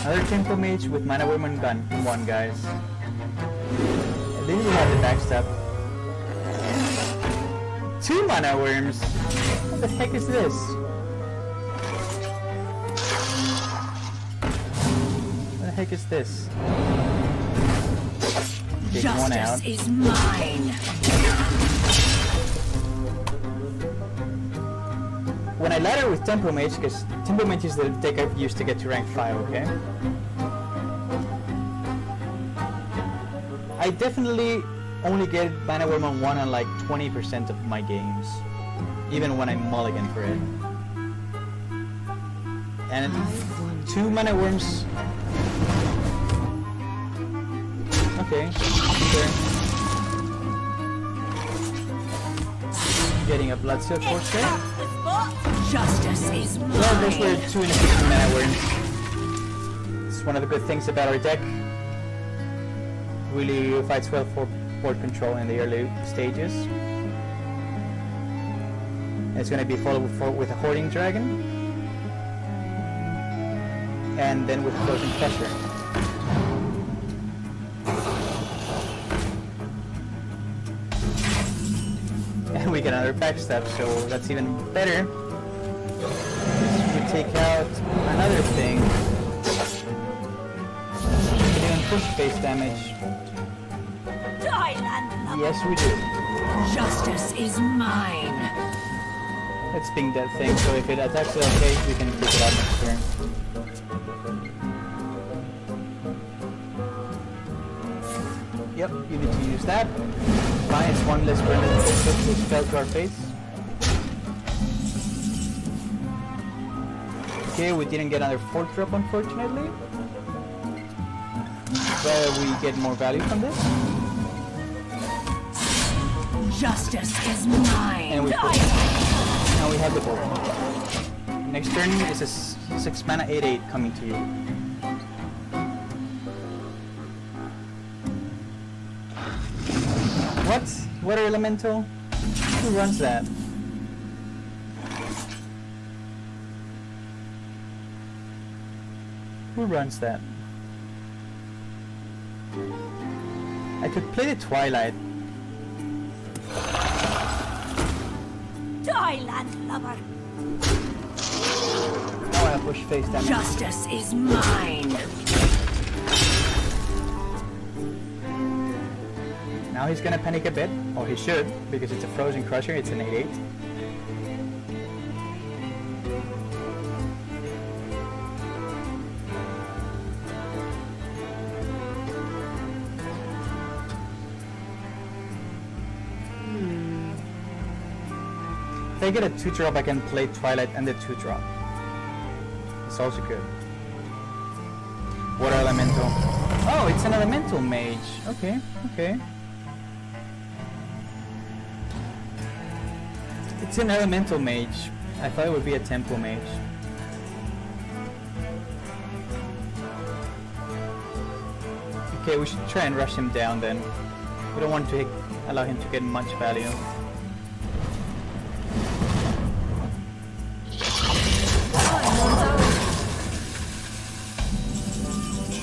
Another Temple Mage with Mana Worm and Gun 1, guys. And then we have the backstab. 2 Mana Worms! What the heck is this? What the heck is this? Take 1 out. Justice is mine. When I ladder with Temple Mage, because Temple Mage is the deck I've used to get to rank 5, okay? I definitely only get Mana Worm on 1 on like 20% of my games. Even when I mulligan for it. And 2 Mana Worms... Okay, sure. Getting a Blood Silk Force there. Marks the spot. Justice is mine. Well, those were 2 inefficient Mana Worms. It's one of the good things about our deck. Really fights well for board control in the early stages. It's going to be followed with a Hoarding Dragon. And then with Closing Pressure. And we get another backstab, so that's even better. We take out another thing. We can even push face damage. Die, land. Yes, we do. Justice is mine. Let's ping that thing, so if it attacks the face, we can pick it up next turn. Yep, you need to use that. Fine, it's 1 less burn spell to our face. Okay, we didn't get another 4 drop, unfortunately. But we get more value from this. Justice is mine. And we put now we have the board. Next turn is a 6 mana 8/8 coming to you. What? Water Elemental? Who runs that? Who runs that? I could play the Twilight. Die, landlubber. I want to push face damage. Justice is mine. Now he's gonna panic a bit, or he should, because it's a Frozen Crusher, it's an 8/8. If I get a 2-drop, I can play Twilight and the 2-drop. It's also good. Water Elemental. Oh, it's an Elemental Mage. Okay, okay. It's an Elemental Mage. I thought it would be a Tempo Mage. Okay, we should try and rush him down then. We don't want to allow him to get much value.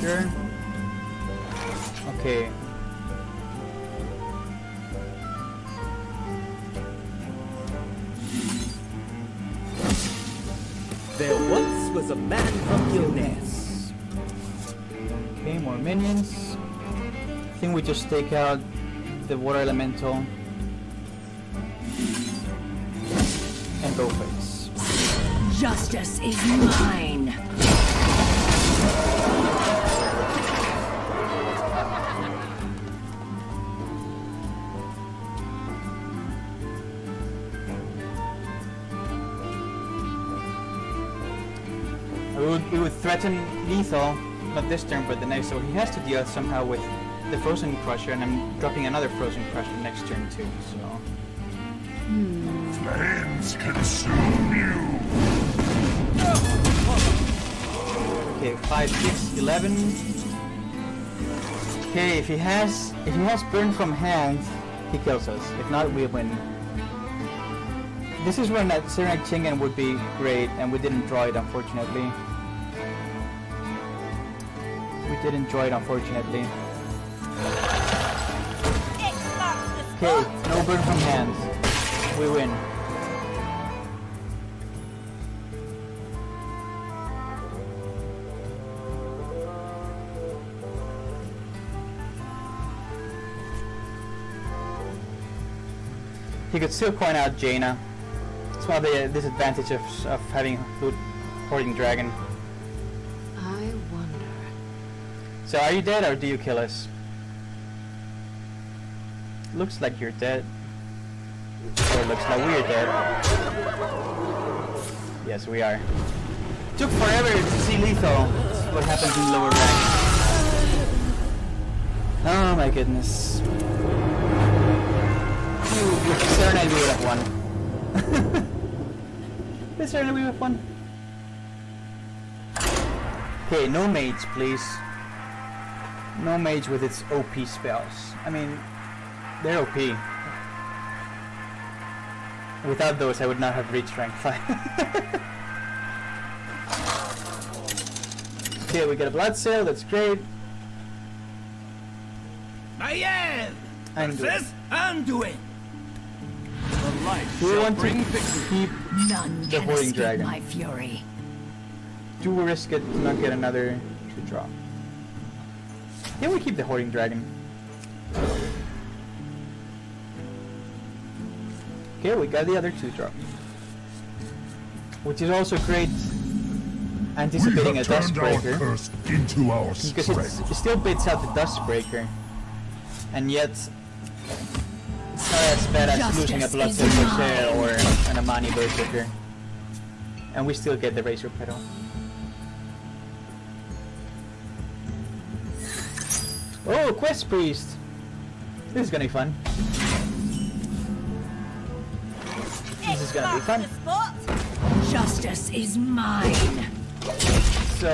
Sure. Okay. There once was a man from Gilnes. Okay, more minions. I think we just take out the Water Elemental and go face. Justice is mine. We would threaten lethal, not this turn, but the next. So he has to deal somehow with the Frozen Crusher, and I'm dropping another Frozen Crusher next turn too. So. Flames consume you. Okay, 5, 6, 11. Okay, if he has burn from hand, he kills us. If not, we win. This is when that Serenite Chingen would be great, and we didn't draw it, unfortunately. We didn't draw it, unfortunately. Okay, no burn from hand. We win. He could still coin out Jaina. It's one of the disadvantages of having Hoarding Dragon. I wonder. So are you dead or do you kill us? Looks like you're dead. Or looks like we're dead. Yes, we are. Took forever to see lethal. That's what happens in lower rank. Oh my goodness. With Serenade we would have won. With Serenade we would have won. Okay, no mage please. No mage with its OP spells. I mean, they're OP. Without those I would not have reached rank 5. Okay, we get a blood seal, that's great. Mayev! And Versus Anduin! The light do we shall want to bring victory. keep None the can Hoarding escape Dragon? my fury. Do we risk it to not get another 2-drop? Yeah, we keep the Hoarding Dragon. Okay, we got the other 2-drop. Which is also great anticipating We a have turned our Dustbreaker. curse into our Because strength. it still baits out the Dustbreaker. And yet it's not as bad as losing a Justice Bloodthirst is Berserker mine. or an Amani Berserker. And we still get the Razor Petal. Oh, Quest Priest! This is gonna be fun. This is gonna be fun. Justice is mine. So,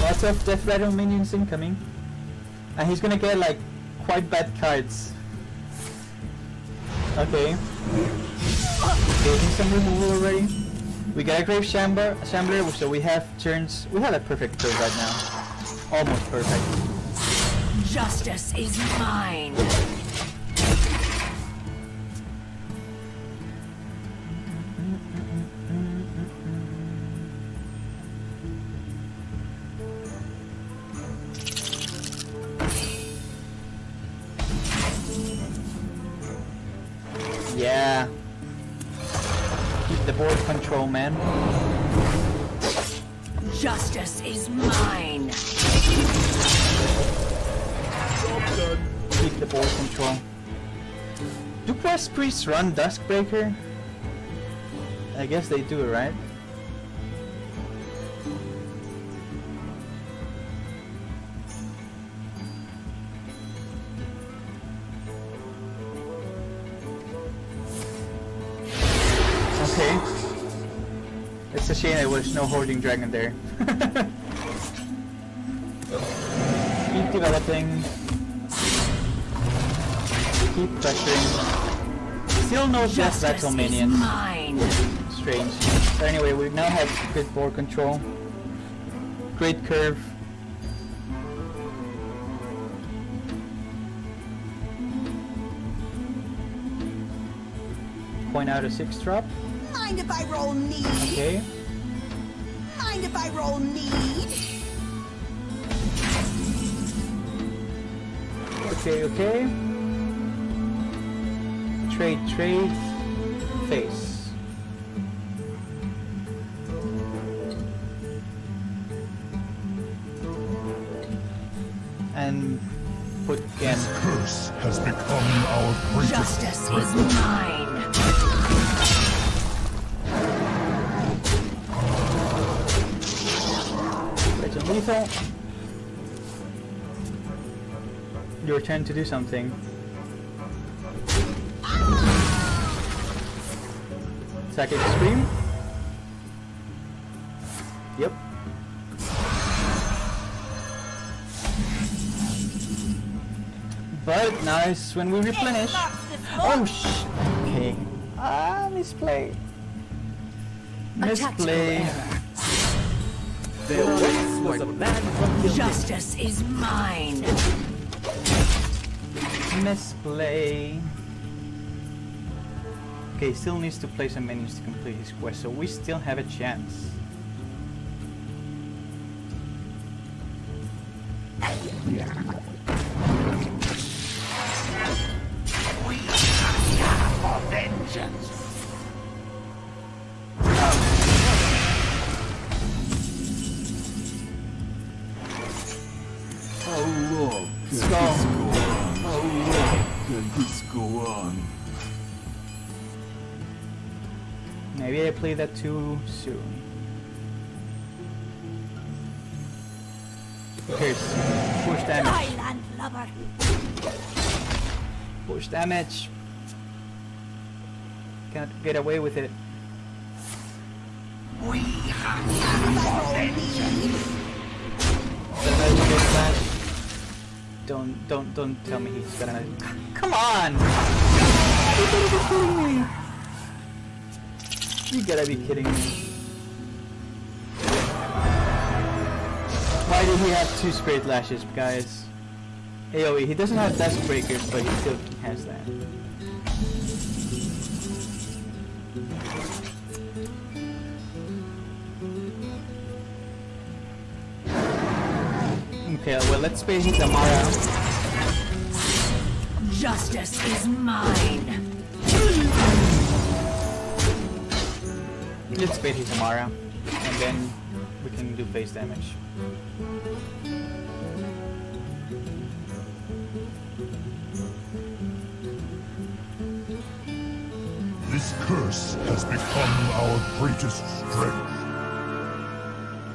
lots of Death Rattle minions incoming. And he's gonna get like quite bad cards. Okay. Getting some removal already. We got a Grave Shambler, so we have turns. We have a perfect turn right now. Almost perfect. Justice is mine. Yeah. Keep the board control, man. Justice is mine. Keep the board control. Do Quest Priests run Duskbreaker? I guess they do, right? Okay. It's a shame there was no Hoarding Dragon there. Keep developing. Keep pressuring. Still no Death Battle minions. Mine. Strange. So anyway, we now have good board control. Great curve. Point out a 6-drop. Mind if I roll need? Okay. Mind if I roll need? Okay. Trade. Face. And put again. This curse has become our greatest Justice strength. is mine. It's a lethal. Your turn to do something. Psychic Scream. Yep. But nice when we replenish. Oh okay. Misplay. Misplay. There once was a man from Gilneas. Justice is mine. Misplay. Okay, still needs to play some minions to complete his quest, so we still have a chance. How long can Let's this go. go on? How long can this go on? Maybe I played that too soon. Here's push damage. Highland lover. Push damage. Can't get away with it. Mind if I roll need? Don't tell me he's gonna. Come on! You gotta be kidding me! You gotta be kidding me! Why did he have 2 Spirit Lashes, guys? AoE. He doesn't have Dusk Breakers, but he still has that. Okay, well, let's pay his Amara. Justice is mine. Let's pay his Amara, and then we can do face damage. This curse has become our greatest strength.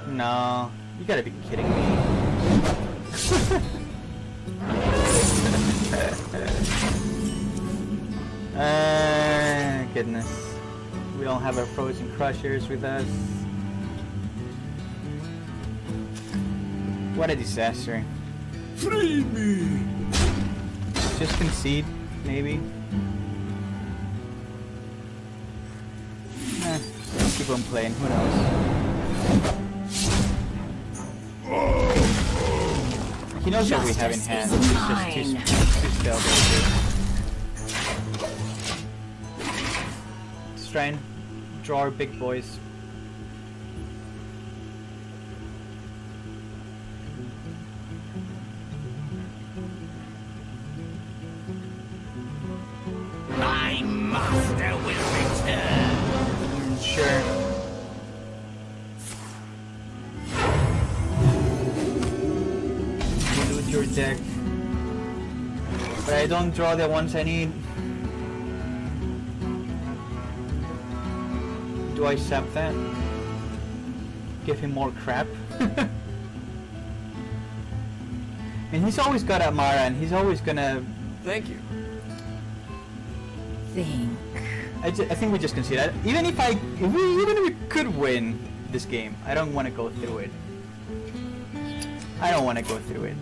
No, you gotta be kidding me. Goodness. We don't have our frozen crushers with us. What a disaster. Free me! Just concede, maybe. keep on playing. Who knows? He knows what we have in hand. Justice is It's just too stealthy. Let's try and draw our big boys. My master will return. Sure. You loot your deck. But I don't draw the ones I need. Do I sap that? Give him more crap? And he's always got Amara and he's always gonna... Thank you. Think. I think we just concede that. Even if we could win this game, I don't want to go through it. I don't want to go through it.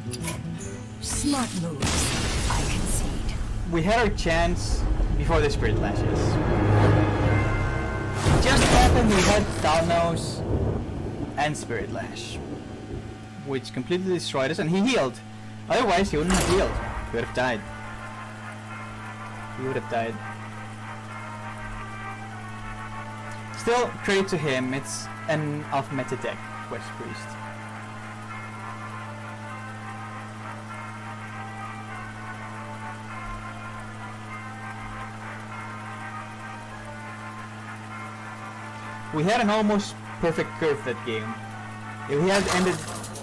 Smart moves. I concede. We had our chance before the Spirit Lashes. It just happened we had Thalnos and Spirit Lash, which completely destroyed us, and he healed. Otherwise, he wouldn't have healed. He would have died. He would have died. Still, credit to him, it's an off-meta deck, Quest Priest. We had an almost perfect curve that game. If we had ended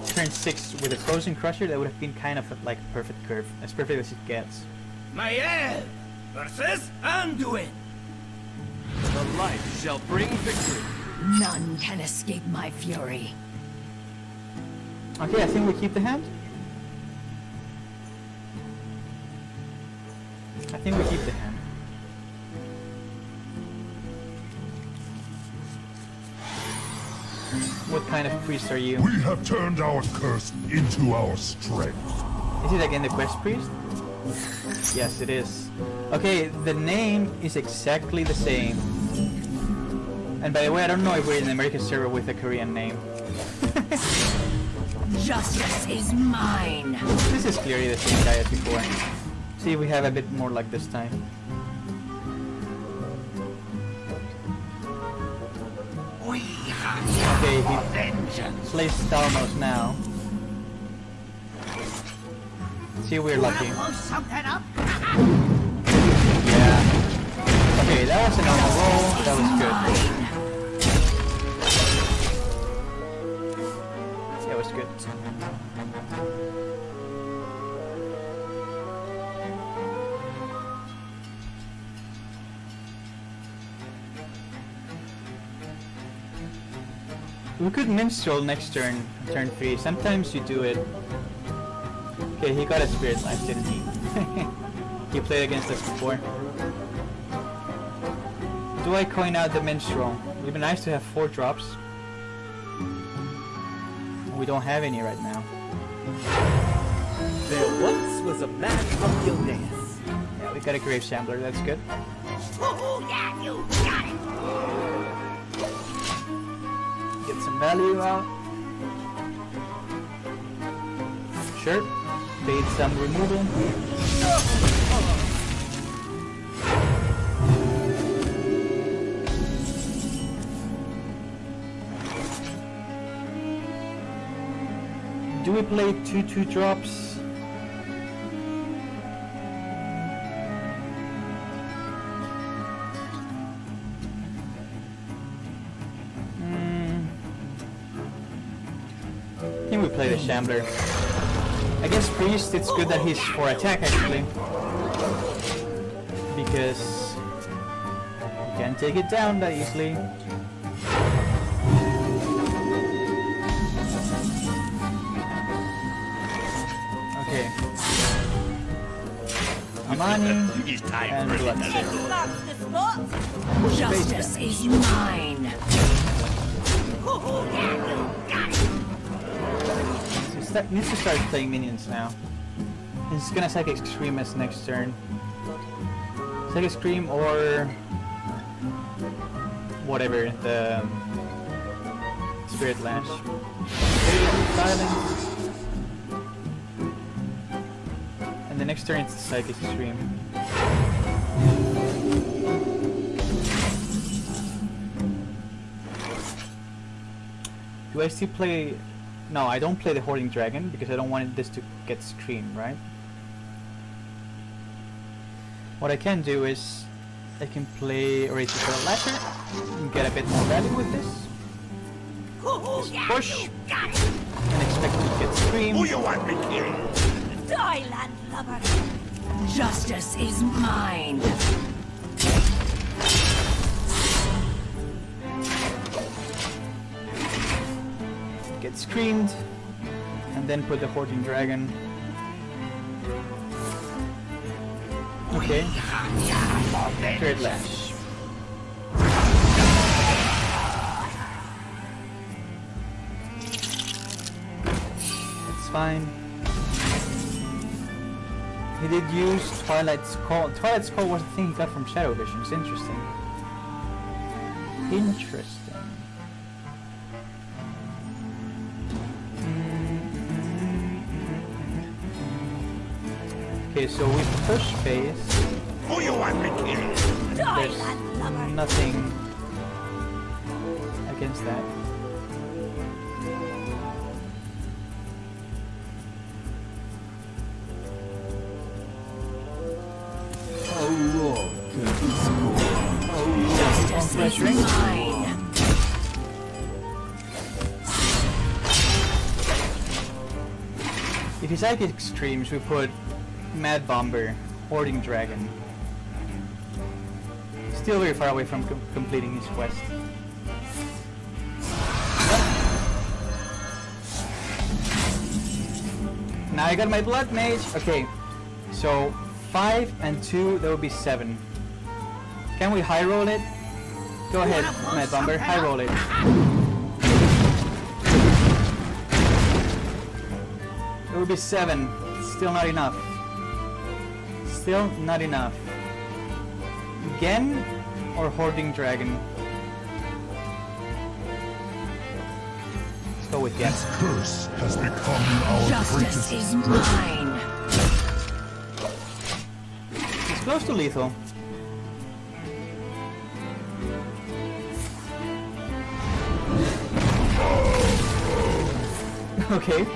turn 6 with a Frozen Crusher, that would have been kind of like a perfect curve, as perfect as it gets. Maiev versus Anduin. The light shall bring victory. None can escape my fury. Okay, I think we keep the hand. I think we keep the hand. What kind of priest are you? We have turned our curse into our strength. Is it again the Quest Priest? Yes, it is. Okay, the name is exactly the same. And by the way, I don't know if we're in the American server with a Korean name. Justice is mine. This is clearly the same guy as before. See if we have a bit more luck this time. Okay, he slays Thalnos now. See if we're lucky. Something up. Yeah. Okay, that was a normal roll. That was good. That was good. We could minstrel next turn, turn 3. Sometimes you do it. Okay, he got a Spirit Lash, didn't he? He played against us before. Do I coin out the minstrel? It would be nice to have 4 drops. We don't have any right now. There once was a man from Gilneas. Yeah, we got a Grave Shambler, that's good. Oh, yeah, you got it. Get some value out. Sure. Paid some removal. Do we play 2/2 drops? I think we play the Shambler. Against Priest, it's good that he's for attack actually. Because you can't take it down that easily. Okay. Amani and Bloodset. Marks the spot. Justice is mine. Oh, yeah, you got it. Needs to start playing minions now. He's gonna Psychic Scream as next turn. Psychic Scream or whatever, the Spirit Lash. Silence. And the next turn it's the Psychic Stream. Do I still play... No, I don't play the Hoarding Dragon because I don't want this to get Scream, right? What I can do is I can play Oracle Lasher and get a bit more value with this. Just push and expect to get Scream. Who you want me killed? Die, landlubber! Justice is mine. Get screamed, and then put the Hoarding Dragon. Okay. Third Lash. It's fine. He did use Twilight's Call. Twilight's Call was the thing he got from Shadow Visions. Interesting. Interesting. Okay, so we push phase. Who you want me killed? Die, There's landlubber! nothing against that. How long can this go on? Justice is mine. If he's Psychic Extremes, we put Mad Bomber, Hoarding Dragon. Still very far away from completing his quest. Now I got my Blood Mage. Okay, so 5 and 2, that would be 7. Can we high roll it? Go ahead, Mad Bomber, high roll it. It would be 7. Still not enough. Still not enough. Again or Hoarding Dragon? Let's go with Gen. This curse has become our Justice greatest is strength. mine. It's close to lethal. Okay.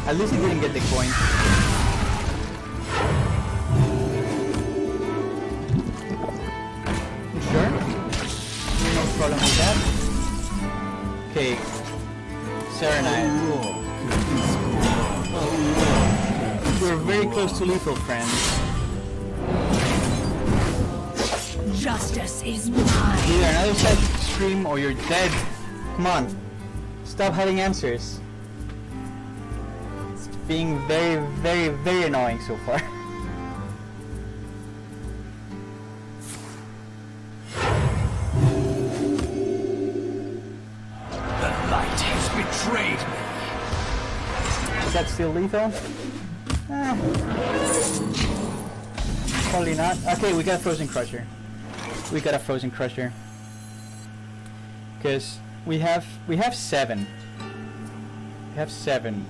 At least he didn't get the coin. You sure? No problem with that. Okay. Serenade. How long can this go on? We're very close to lethal, friends. Justice is mine. Either another Psychic Scream or you're dead. Come on. Stop hiding answers. It's being very, very, very annoying so far. The light has betrayed me. Is that still lethal? Probably not. Okay, we got a Frozen Crusher. We got a Frozen Crusher. Because we have 7. We have 7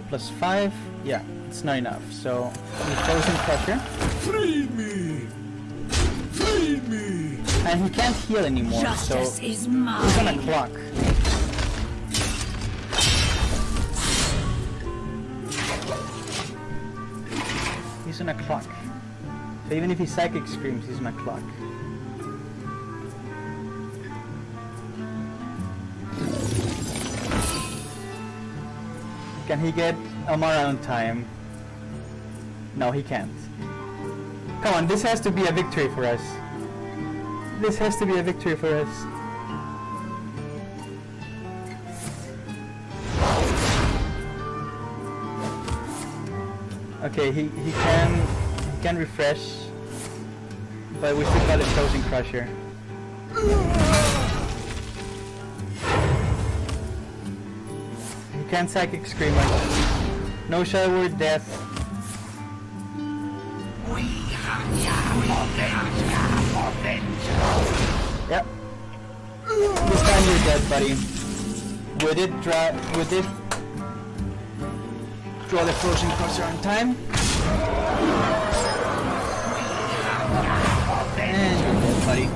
plus 5. Yeah, it's not enough. So we Frozen Crusher, Free me! Free me! and he can't heal anymore. Justice So is he's on a mine. clock. He's on a clock. So even if he Psychic Screams, he's on a clock. Can he get Amara on time? No, he can't. Come on, this has to be a victory for us. This has to be a victory for us. Okay, he can refresh, but we still got a Frozen Crusher. He can't Psychic Scream us. No Shadow Word Death. Yep. This time you're dead, buddy. We did draw the frozen crosser on time. And you're dead, buddy.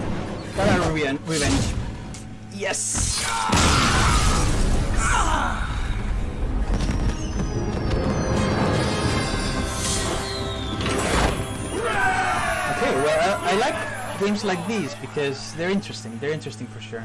Got our revenge. Yes! Okay, well, I like games like these because they're interesting. They're interesting for sure.